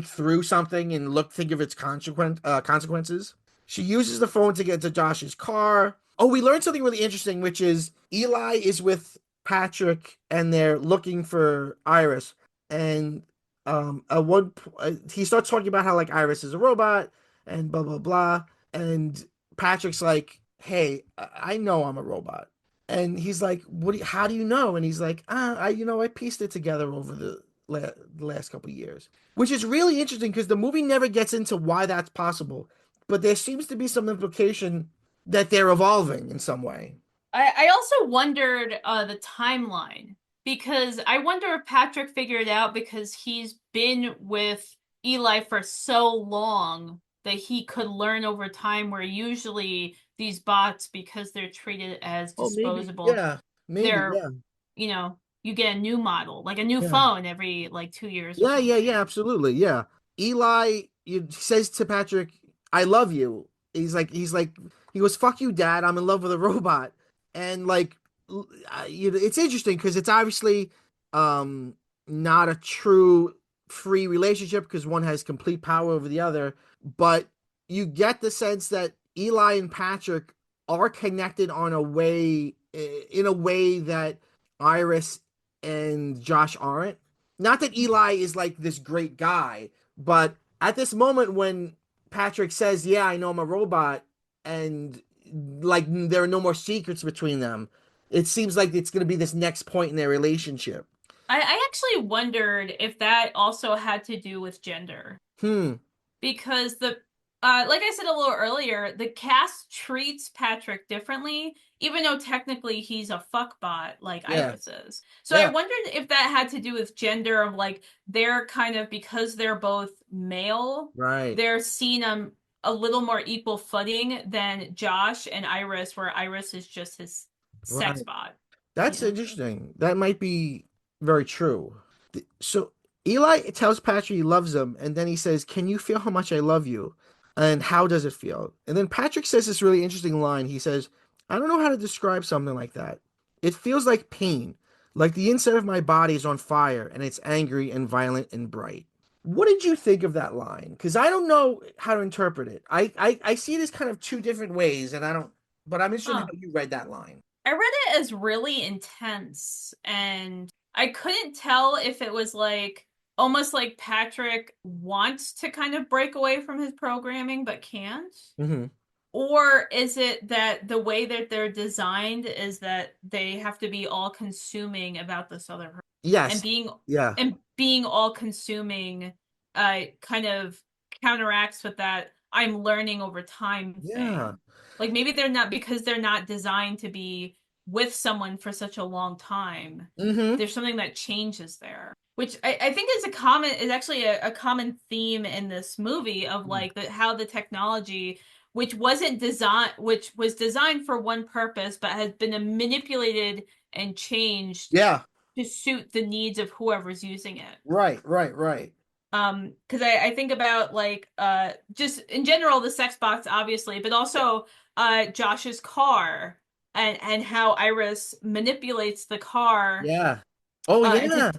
through something and think of its consequences. She uses the phone to get to Josh's car. Oh, we learned something really interesting, which is Eli is with Patrick and they're looking for Iris. And he starts talking about how like Iris is a robot and blah blah blah. And Patrick's like, "Hey, I know I'm a robot." And he's like, how do you know?" And he's like, I pieced it together over the last couple of years," which is really interesting because the movie never gets into why that's possible, but there seems to be some implication that they're evolving in some way. I also wondered the timeline because I wonder if Patrick figured out because he's been with Eli for so long that he could learn over time where usually these bots, because they're treated as Oh, maybe. disposable, Yeah. Maybe. they're, Yeah. you get a new model, like a new Yeah. phone every like 2 years or Yeah, yeah, yeah, something. absolutely. Yeah. Eli says to Patrick, "I love you." He goes, "Fuck you, Dad. I'm in love with a robot." And like, it's interesting because it's obviously um not a true free relationship because one has complete power over the other, but you get the sense that Eli and Patrick are connected in a way that Iris and Josh aren't. Not that Eli is like this great guy, but at this moment when Patrick says, "Yeah, I know I'm a robot," and like there are no more secrets between them, it seems like it's going to be this next point in their relationship. I actually wondered if that also had to do with gender. Hmm. Because like I said a little earlier, the cast treats Patrick differently, even though technically he's a fuckbot like Yeah. Iris is. So I Yeah. wondered if that had to do with gender of like they're kind of, because they're both male, Right. they're seen on a little more equal footing than Josh and Iris, where Iris is just his sex Right. bot, you That's know. interesting. That might be very true. So Eli tells Patrick he loves him, and then he says, "Can you feel how much I love you? And how does it feel?" And then Patrick says this really interesting line. He says, "I don't know how to describe something like that. It feels like pain, like the inside of my body is on fire, and it's angry and violent and bright." What did you think of that line? Because I don't know how to interpret it. I see it as kind of two different ways, and I don't. But I'm interested in Huh. how you read that line. I read it as really intense, and I couldn't tell if it was like almost like Patrick wants to kind of break away from his programming but can't. Hmm. Or is it that the way that they're designed is that they have to be all consuming about this other person, and Yes. being Yeah. all consuming kind of counteracts with that I'm learning over time Yeah. thing. Like maybe they're not, because they're not designed to be with someone for such a long time. Hmm. There's something that changes there, which I think is actually a common theme in this movie of like how the technology, which was designed for one purpose but has been manipulated and changed Yeah. to suit the needs of whoever's using it. Right, right, right. Because I think about like just in general the sex box obviously, but Yeah. also Josh's car and how Iris manipulates the car Yeah. Oh to yeah.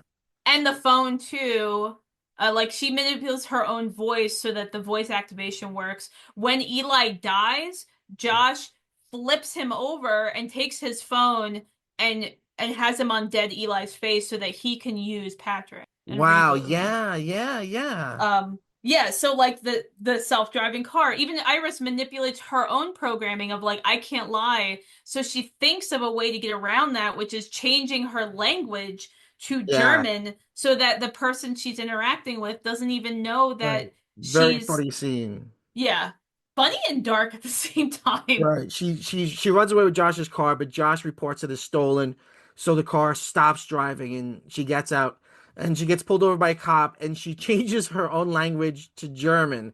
and the phone too. Like she manipulates her own voice so that the voice activation works. When Eli dies, Josh flips him over and takes his phone and has him on dead Eli's face so that he can use Patrick and Wow. reboot him. Yeah, yeah, yeah. Yeah, so like the self-driving car, even Iris manipulates her own programming of like I can't lie. So she thinks of a way to get around that, which is changing her language to Yeah. German so that the person she's interacting with doesn't even know Right. that Very she's funny scene. yeah, funny and dark at the same time. Right. She runs away with Josh's car, but Josh reports it as stolen. So the car stops driving and she gets out and she gets pulled over by a cop and she changes her own language to German,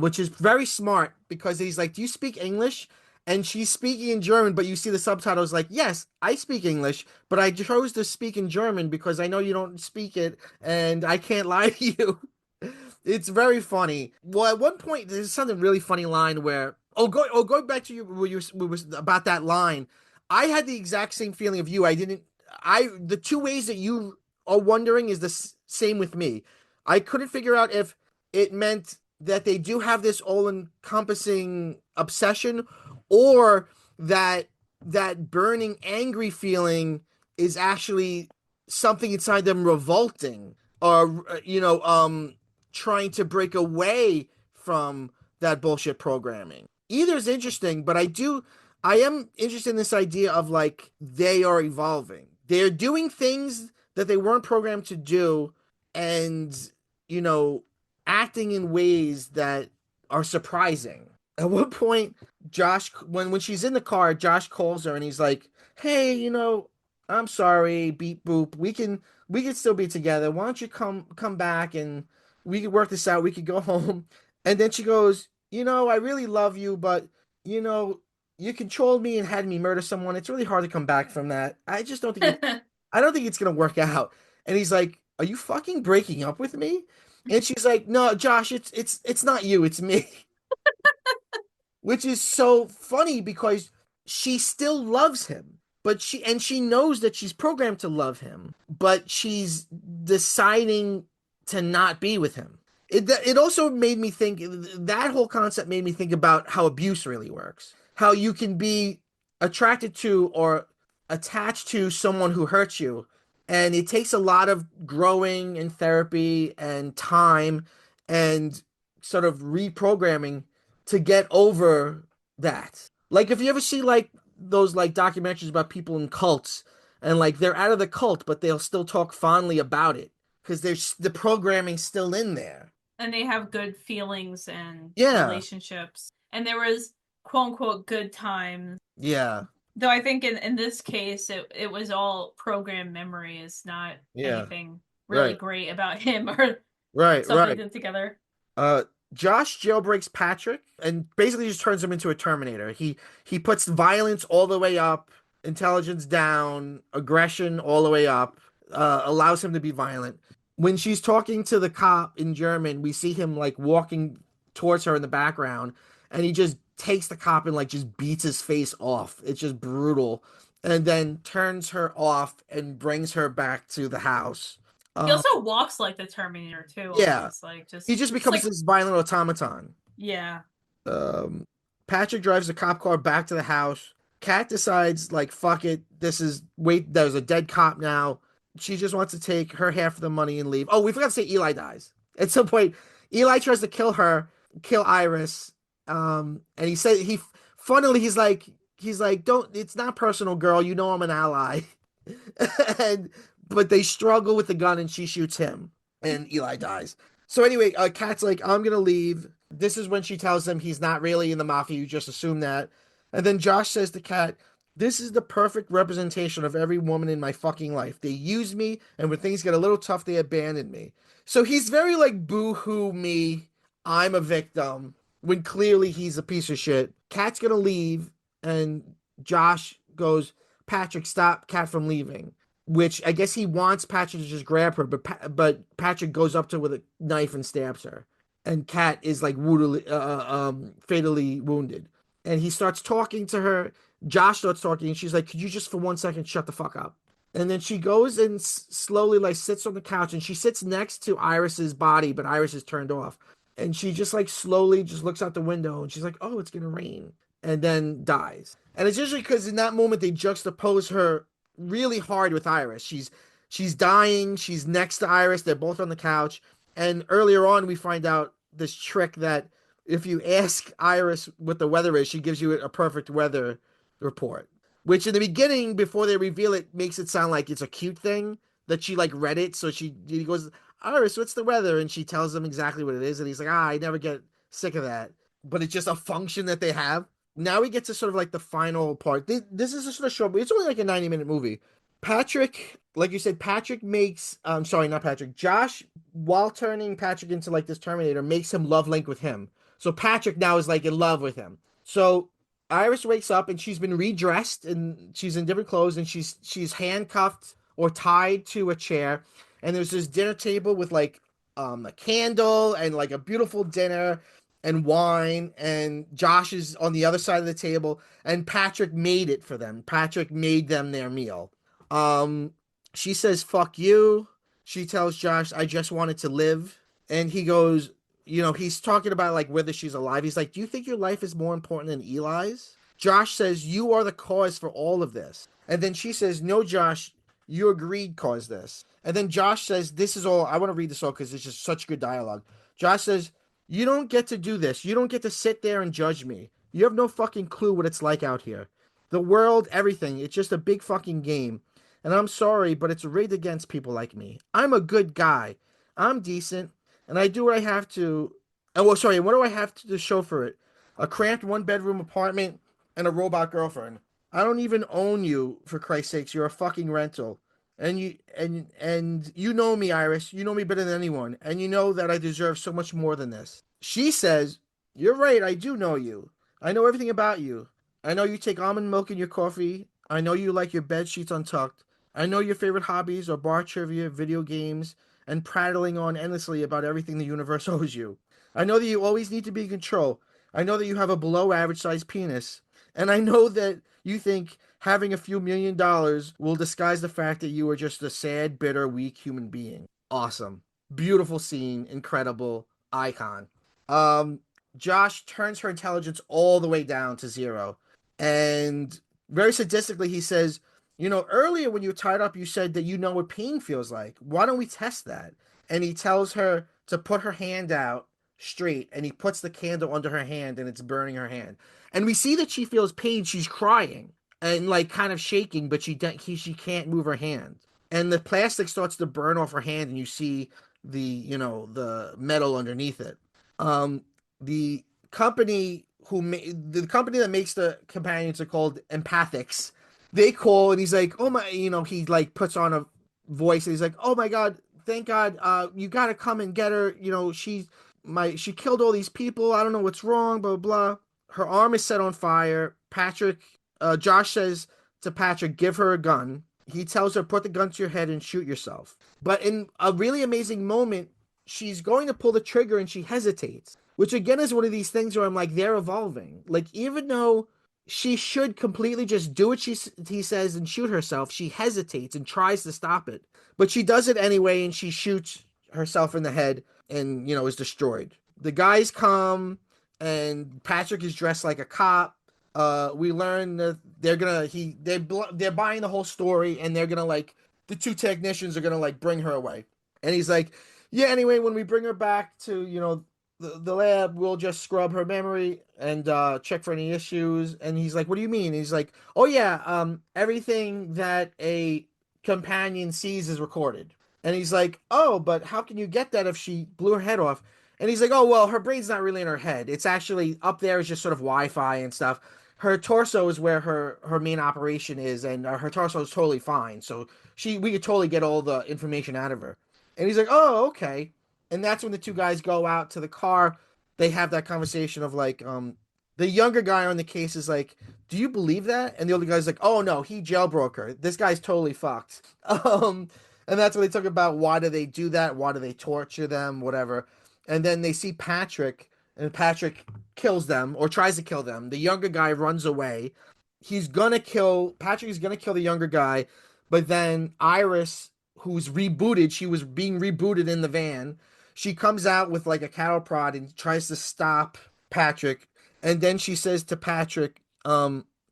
which is very smart because he's like, "Do you speak English?" And she's speaking in German, but you see the subtitles like, "Yes, I speak English, but I chose to speak in German because I know you don't speak it and I can't lie to you." It's very funny. Well, at one point, there's something really funny line where go back to you where you was about that line. I had the exact same feeling of you. I didn't. I the two ways that you are wondering is the same with me. I couldn't figure out if it meant that they do have this all-encompassing obsession, or that that burning angry feeling is actually something inside them revolting or trying to break away from that bullshit programming. Either is interesting, but I am interested in this idea of like they are evolving. They're doing things that they weren't programmed to do and you know acting in ways that are surprising. At one point, Josh when she's in the car, Josh calls her and he's like, "Hey, I'm sorry, beep boop. We can still be together. Why don't you come back and we could work this out. We could go home." And then she goes, I really love you, but you know, you controlled me and had me murder someone. It's really hard to come back from that. I don't think it's gonna work out. And he's like, "Are you fucking breaking up with me?" And she's like, "No, Josh, it's not you, it's me." Which is so funny because she still loves him, but she knows that she's programmed to love him, but she's deciding to not be with him. It also made me think that whole concept made me think about how abuse really works. How you can be attracted to or attached to someone who hurts you, and it takes a lot of growing and therapy and time and sort of reprogramming to get over that. Like if you ever see like those like documentaries about people in cults and like they're out of the cult but they'll still talk fondly about it because there's the programming still in there. And they have good feelings and Yeah. relationships. And there was quote unquote good times. Yeah. Though I think in this case it was all program memory is not Yeah. anything really Right. great about him or Right. stuff they Right. did together. Uh, Josh jailbreaks Patrick and basically just turns him into a Terminator. He puts violence all the way up, intelligence down, aggression all the way up, allows him to be violent. When she's talking to the cop in German, we see him like walking towards her in the background, and he just takes the cop and like just beats his face off. It's just brutal, and then turns her off and brings her back to the house. He Um, also walks like the Terminator too, yeah, almost like he just just becomes like this violent automaton. yeah. Um, Patrick drives the cop car back to the house. Kat decides, like, fuck it. Wait, there's a dead cop now. She just wants to take her half of the money and leave. Oh, we forgot to say Eli dies. At some point, Eli tries to kill Iris. And he said, funnily, he's like, don't, it's not personal, girl. You know I'm an ally. and, but they struggle with the gun and she shoots him and Eli dies. So anyway, Kat's like, I'm gonna leave. This is when she tells him he's not really in the mafia. You just assume that. And then Josh says to Kat, "This is the perfect representation of every woman in my fucking life. They use me, and when things get a little tough, they abandon me." So he's very like boo-hoo me. I'm a victim when clearly he's a piece of shit. Kat's gonna leave, and Josh goes, "Patrick, stop Kat from leaving." which I guess he wants Patrick to just grab her, but Patrick goes up to her with a knife and stabs her, and Kat is like fatally wounded, and he starts talking to her. Josh starts talking, and she's like, "Could you just for 1 second shut the fuck up?" And then she goes and slowly like sits on the couch, and she sits next to Iris's body, but Iris is turned off, and she just like slowly just looks out the window, and she's like, "Oh, it's gonna rain," and then dies. And it's usually because in that moment they juxtapose her really hard with Iris. She's dying. She's next to Iris. They're both on the couch. And earlier on, we find out this trick that if you ask Iris what the weather is, she gives you a perfect weather report. Which in the beginning, before they reveal it, makes it sound like it's a cute thing that she like read it. So he goes, Iris, what's the weather? And she tells him exactly what it is. And he's like, I never get sick of that. But it's just a function that they have. Now we get to sort of like the final part. This is a sort of short, but it's only like a 90-minute movie. Patrick, like you said, Patrick makes, sorry, not Patrick, Josh, while turning Patrick into like this Terminator, makes him love link with him. So Patrick now is like in love with him. So Iris wakes up and she's been redressed and she's in different clothes and she's handcuffed or tied to a chair. And there's this dinner table with like a candle and like a beautiful dinner and wine, and Josh is on the other side of the table, and Patrick made it for them. Patrick made them their meal. Um, she says, "Fuck you." She tells Josh, "I just wanted to live," and he goes, he's talking about like whether she's alive. He's like, "Do you think your life is more important than Eli's?" Josh says, "You are the cause for all of this," and then she says, "No, Josh, your greed caused this." And then Josh says, "This is all." I want to read this all because it's just such good dialogue. Josh says, "You don't get to do this. You don't get to sit there and judge me. You have no fucking clue what it's like out here. The world, everything, it's just a big fucking game. And I'm sorry, but it's rigged against people like me. I'm a good guy. I'm decent, and I do what I have to. Oh, well, sorry, what do I have to show for it? A cramped one-bedroom apartment and a robot girlfriend. I don't even own you, for Christ's sakes. You're a fucking rental. And you know me, Iris. You know me better than anyone, and you know that I deserve so much more than this." She says, "You're right, I do know you. I know everything about you. I know you take almond milk in your coffee. I know you like your bed sheets untucked. I know your favorite hobbies are bar trivia, video games, and prattling on endlessly about everything the universe owes you. I know that you always need to be in control. I know that you have a below average sized penis. And I know that you think having a few $1 million will disguise the fact that you are just a sad, bitter, weak human being." Awesome. Beautiful scene. Incredible. Icon. Um, Josh turns her intelligence all the way down to zero. And very sadistically, he says, earlier when you were tied up, you said that you know what pain feels like. Why don't we test that? And he tells her to put her hand out straight, and he puts the candle under her hand, and it's burning her hand. And we see that she feels pain. She's crying and like kind of shaking, but she can't move her hand. And the plastic starts to burn off her hand, and you see the metal underneath it. Um, the the company that makes the companions are called Empathics. They call and he's like, "Oh my," he like puts on a voice and he's like, "Oh my God, thank God, you gotta come and get her. She killed all these people. I don't know what's wrong, blah blah blah." Her arm is set on fire. Josh says to Patrick, "Give her a gun." He tells her, "Put the gun to your head and shoot yourself." But in a really amazing moment, she's going to pull the trigger and she hesitates, which again is one of these things where I'm like, they're evolving. Like, even though she should completely just do what he says and shoot herself, she hesitates and tries to stop it. But she does it anyway, and she shoots herself in the head and, is destroyed. The guys come, and Patrick is dressed like a cop. We learn that they're buying the whole story, and they're gonna like the two technicians are gonna like bring her away. And he's like, "Yeah, anyway, when we bring her back to the lab, we'll just scrub her memory and check for any issues." And he's like, "What do you mean?" And he's like, "Oh yeah, everything that a companion sees is recorded." And he's like, "Oh, but how can you get that if she blew her head off?" And he's like, "Oh well, her brain's not really in her head. It's actually up there is just sort of Wi-Fi and stuff. Her torso is where her main operation is, and her torso is totally fine. So we could totally get all the information out of her." And he's like, "Oh, okay." And that's when the two guys go out to the car. They have that conversation of like, the younger guy on the case is like, "Do you believe that?" And the older guy's like, "Oh no, he jailbroke her. This guy's totally fucked." And that's what they talk about. Why do they do that? Why do they torture them? Whatever. And then they see Patrick, and Patrick kills them or tries to kill them. The younger guy runs away. He's gonna kill Patrick. Is gonna kill the younger guy, but then Iris, who's rebooted, she was being rebooted in the van. She comes out with like a cattle prod and tries to stop Patrick, and then she says to Patrick,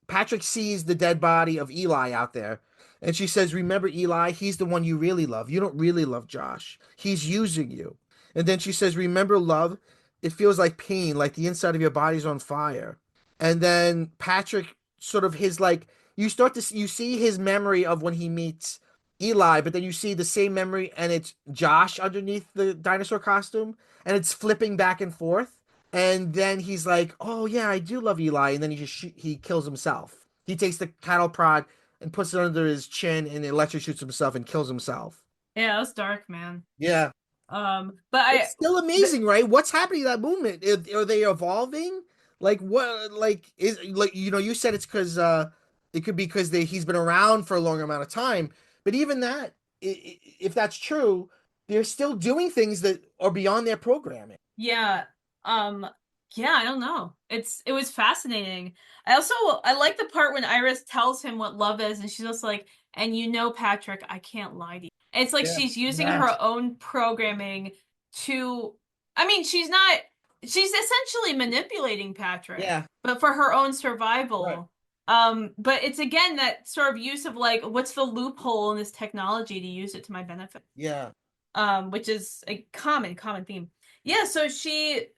Patrick sees the dead body of Eli out there. And she says, "Remember Eli? He's the one you really love. You don't really love Josh. He's using you." And then she says, "Remember love? It feels like pain, like the inside of your body's on fire." And then Patrick sort of his like you start to you see his memory of when he meets Eli, but then you see the same memory and it's Josh underneath the dinosaur costume and it's flipping back and forth. And then he's like, "Oh yeah, I do love Eli." And then he kills himself. He takes the cattle prod and puts it under his chin and electrocutes himself and kills himself. Yeah, that was dark, man. Yeah. But It's still amazing, right? What's happening to that movement? Are they evolving? Like what? Like is like you said it's because it could be because he's been around for a long amount of time. But even that, if that's true, they're still doing things that are beyond their programming. yeah, um, yeah, I don't know. It was fascinating. I like the part when Iris tells him what love is, and she's just like, and you know, Patrick, I can't lie to you. It's like Yeah. she's using her Yes. own programming to, I mean, she's essentially manipulating Patrick, Yeah. but for her own Right. survival. But it's again that sort of use of like, what's the loophole in this technology to use it to my benefit? Yeah. Which is a common theme. Yeah, so she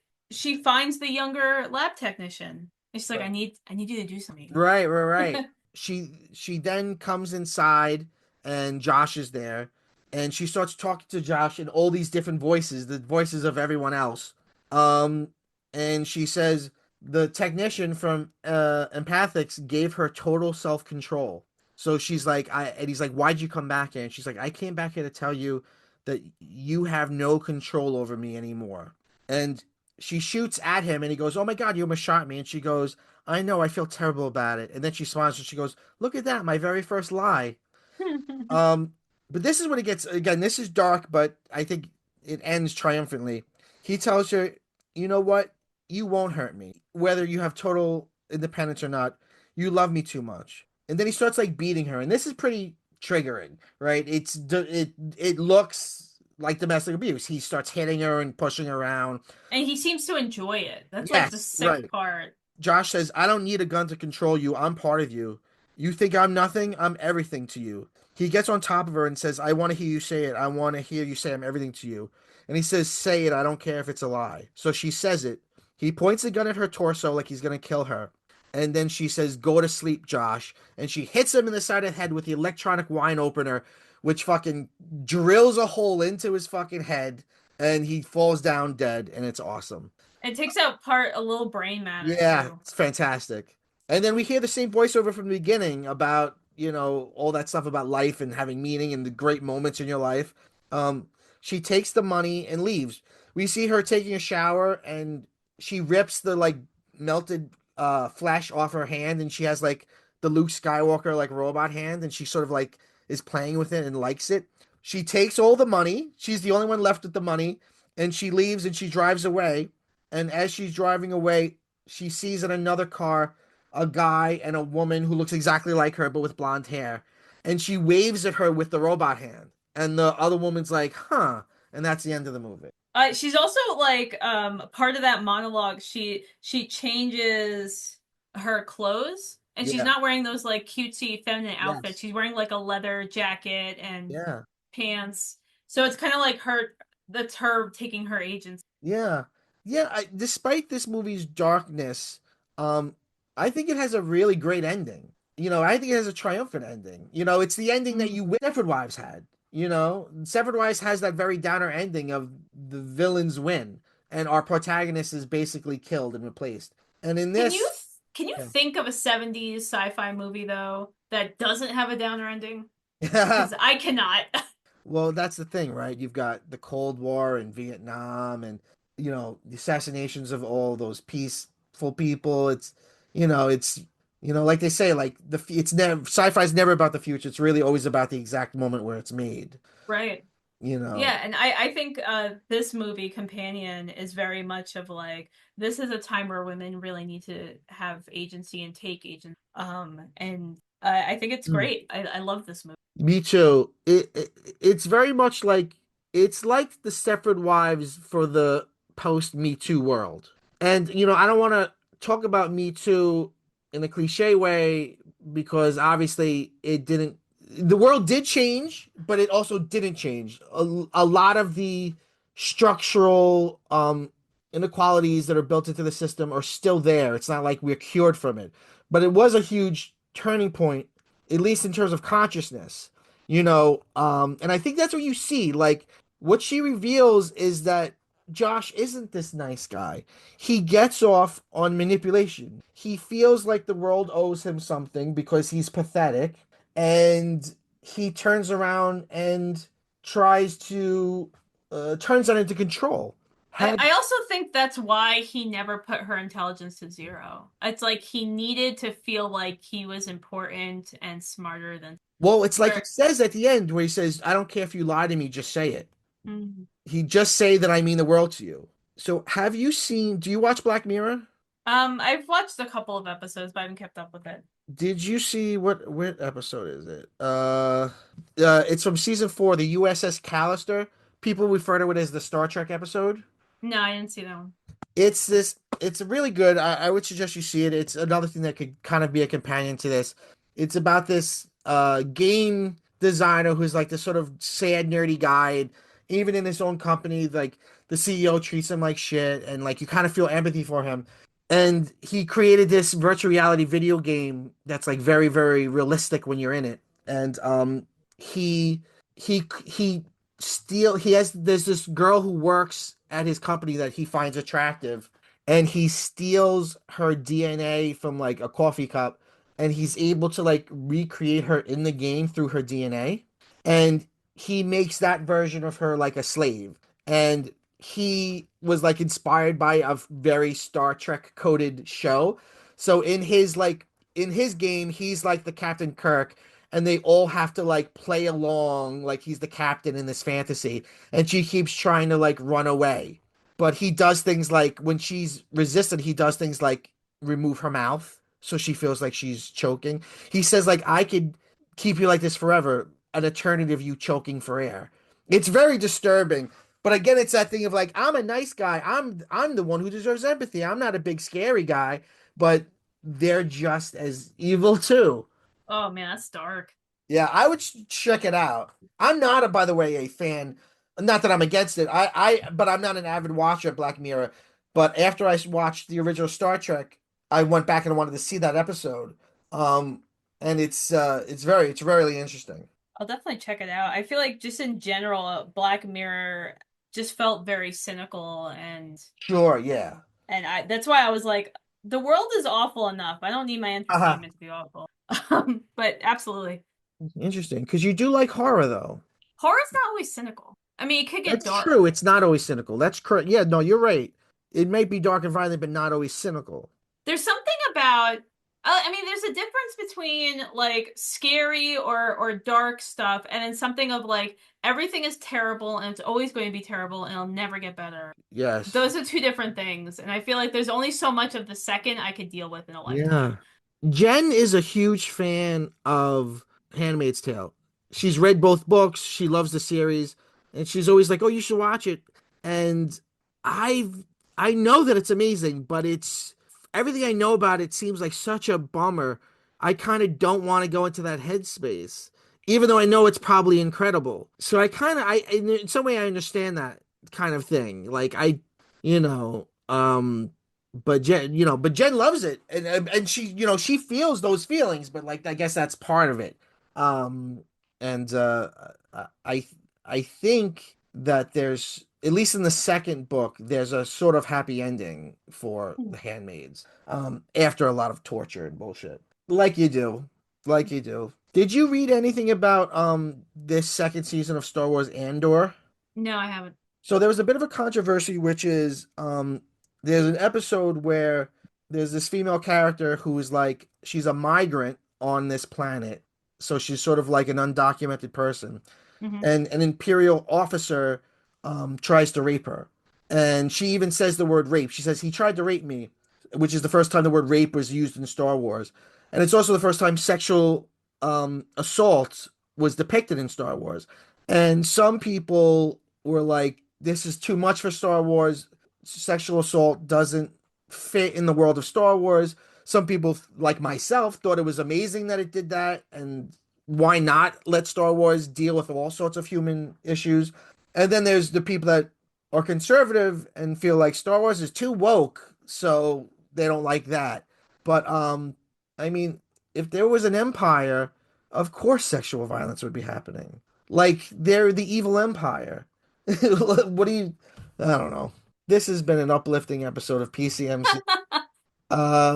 finds the younger lab technician. And she's like, Right. I need you to do something. Right. She then comes inside and Josh is there and she starts talking to Josh in all these different voices, the voices of everyone else. Um and she says the technician from Empathics gave her total self-control. So she's like I and he's like, "Why'd you come back here?" And she's like, "I came back here to tell you that you have no control over me anymore." And she shoots at him and he goes, "Oh my God, you almost shot me." And she goes, "I know, I feel terrible about it." And then she smiles and she goes, "Look at that, my very first lie." Um, but this is when it gets again, this is dark, but I think it ends triumphantly. He tells her, "You know what? You won't hurt me. Whether you have total independence or not, you love me too much." And then he starts like beating her, and this is pretty triggering, right? It looks like domestic abuse. He starts hitting her and pushing her around. And he seems to enjoy it. That's like the Yes, sick right. part. Josh says, "I don't need a gun to control you. I'm part of you. You think I'm nothing? I'm everything to you." He gets on top of her and says, "I want to hear you say it. I want to hear you say I'm everything to you." And he says, "Say it. I don't care if it's a lie." So she says it. He points a gun at her torso like he's going to kill her. And then she says, "Go to sleep, Josh." And she hits him in the side of the head with the electronic wine opener, which fucking drills a hole into his fucking head. And he falls down dead. And it's awesome. It takes out part a little brain matter Yeah, too. it's fantastic. And then we hear the same voiceover from the beginning about, all that stuff about life and having meaning and the great moments in your life. Um, she takes the money and leaves. We see her taking a shower and she rips the like melted flesh off her hand and she has like the Luke Skywalker like robot hand and she sort of like is playing with it and likes it. She takes all the money. She's the only one left with the money and she leaves and she drives away. And as she's driving away, she sees in another car a guy and a woman who looks exactly like her but with blonde hair. And she waves at her with the robot hand. And the other woman's like, "Huh." And that's the end of the movie. She's also like part of that monologue. She changes her clothes, and she's Yeah. not wearing those like cutesy feminine outfits. Yes. She's wearing like a leather jacket and Yeah. pants. So it's kind of like her. That's her taking her agency. Yeah. Yeah. Despite this movie's darkness, um, I think it has a really great ending. I think it has a triumphant ending. It's the ending that Mm. you wish Stepford Wives had. Stepford Wives has that very downer ending of the villains win and our protagonist is basically killed and replaced. And in Can you this, can you yeah. think of a 70s sci-fi movie though that doesn't have a downer ending? Yeah. Because I cannot. Well, that's the thing, right? You've got the Cold War and Vietnam and, the assassinations of all those peace respectful people. It's like they say, like it's never sci-fi is never about the future. It's really always about the exact moment where it's made. Right. You know. Yeah, and I think this movie Companion is very much of like this is a time where women really need to have agency and take agency. And I think it's great. I love this movie. Me too. It's very much like it's like the Stepford Wives for the post Me Too world. And I don't want to talk about Me Too in a cliche way because obviously it didn't. The world did change, but it also didn't change. A lot of the structural inequalities that are built into the system are still there. It's not like we're cured from it, but it was a huge turning point, at least in terms of consciousness. And I think that's what you see. Like what she reveals is that Josh isn't this nice guy. He gets off on manipulation. He feels like the world owes him something because he's pathetic, and he turns around and tries to turns that into control. Had I also think that's why he never put her intelligence to zero. It's like he needed to feel like he was important and smarter than Well, it's like he where. says at the end where he says, "I don't care if you lie to me, just say it." Mhm. He just say that I mean the world to you. So, have you seen? Do you watch Black Mirror? I've watched a couple of episodes, but I haven't kept up with it. Did you see what episode is it? It's from season 4, the USS Callister. People refer to it as the Star Trek episode. No, I didn't see that one. It's really good. I would suggest you see it. It's another thing that could kind of be a companion to this. It's about this game designer who's like this sort of sad, nerdy guy. And even in his own company, like the CEO treats him like shit, and like you kind of feel empathy for him. And he created this virtual reality video game that's like very, very realistic when you're in it. And he he he has there's this girl who works at his company that he finds attractive, and he steals her DNA from like a coffee cup, and he's able to like recreate her in the game through her DNA, and he makes that version of her like a slave. And he was like inspired by a very Star Trek coded show. So in his game, he's like the Captain Kirk, and they all have to like play along like he's the captain in this fantasy, and she keeps trying to like run away, but he does things like when she's resistant, he does things like remove her mouth so she feels like she's choking. He says like I could keep you like this forever, an eternity of you choking for air. It's very disturbing, but again it's that thing of like I'm a nice guy, I'm the one who deserves empathy, I'm not a big scary guy, but they're just as evil too. Oh man, that's dark. Yeah, I would check it out. I'm not, by the way, a fan. Not that I'm against it. But I'm not an avid watcher of Black Mirror. But after I watched the original Star Trek, I went back and wanted to see that episode. Um, and it's really interesting. I'll definitely check it out. I feel like just in general, Black Mirror just felt very cynical Sure, yeah. and I that's why I was like, the world is awful enough. I don't need my Uh-huh. entertainment to be awful. But absolutely. Interesting, because you do like horror, though. Horror's not always cynical. I mean, it could get That's dark. true. It's not always cynical. That's correct. Yeah, no, you're right. It may be dark and violent, but not always cynical. There's something about I mean, there's a difference between like scary or dark stuff and then something of like everything is terrible and it's always going to be terrible and it'll never get better. Yes. Those are two different things, and I feel like there's only so much of the second I could deal with in a lifetime. Yeah. Jen is a huge fan of Handmaid's Tale. She's read both books. She loves the series, and she's always like, "Oh, you should watch it." And I've I know that it's amazing, but it's everything I know about it seems like such a bummer. I kind of don't want to go into that headspace, even though I know it's probably incredible. So in some way I understand that kind of thing. Like you know, but Jen loves it, and she feels those feelings, but like I guess that's part of it. Um, and I think that there's at least in the second book there's a sort of happy ending for the handmaids. After a lot of torture and bullshit, like you do, like you do. Did you read anything about this second season of Star Wars Andor? No, I haven't. So there was a bit of a controversy, which is there's an episode where there's this female character who is like she's a migrant on this planet, so she's sort of like an undocumented person, Hmm. and an imperial officer tries to rape her, and she even says the word rape. She says he tried to rape me, which is the first time the word rape was used in Star Wars, and it's also the first time sexual assault was depicted in Star Wars. And some people were like, "This is too much for Star Wars. Sexual assault doesn't fit in the world of Star Wars." Some people, like myself, thought it was amazing that it did that, and why not let Star Wars deal with all sorts of human issues? And then there's the people that are conservative and feel like Star Wars is too woke, so they don't like that. But I mean, if there was an empire, of course sexual violence would be happening. Like they're the evil empire. What do you I don't know. This has been an uplifting episode of PCMC.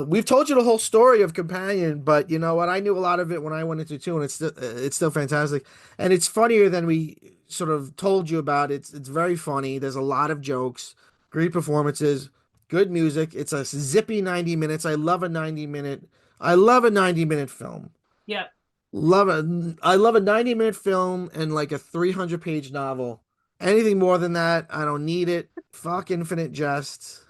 We've told you the whole story of Companion, but you know what? I knew a lot of it when I went into two, and it's still fantastic, and it's funnier than we sort of told you about. It's very funny. There's a lot of jokes, great performances, good music. It's a zippy 90 minutes. I love a 90-minute film. Yep. Love it. I love a 90-minute film and like a 300-page novel. Anything more than that, I don't need it. Fuck Infinite Jest.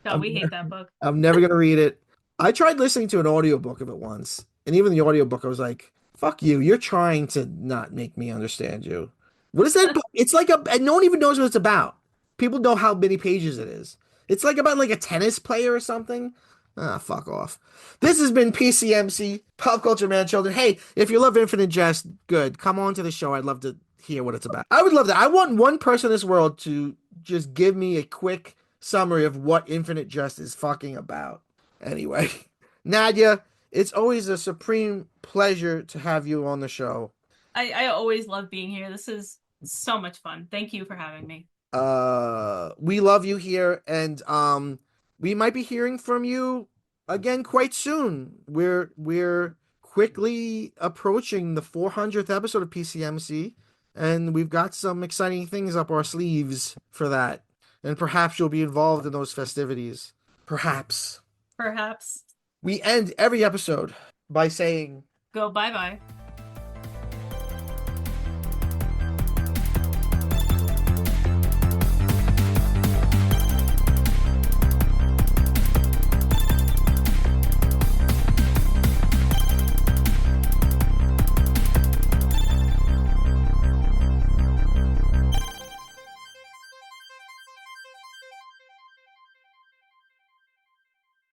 God, I'm we hate that book. I'm never gonna read it. I tried listening to an audiobook of it once, and even the audiobook, I was like, fuck you, you're trying to not make me understand you. What is that book? It's like and no one even knows what it's about. People know how many pages it is. It's like about like a tennis player or something. Ah, fuck off. This has been PCMC, Pop Culture Man Children. Hey, if you love Infinite Jest, good. Come on to the show. I'd love to hear what it's about. I would love that. I want one person in this world to just give me a quick summary of what Infinite Jest is fucking about. Anyway, Nadia, it's always a supreme pleasure to have you on the show. I always love being here. This is so much fun. Thank you for having me. We love you here, and we might be hearing from you again quite soon. We're quickly approaching the 400th episode of PCMC, and we've got some exciting things up our sleeves for that. And perhaps you'll be involved in those festivities. Perhaps. Perhaps We end every episode by saying go bye bye.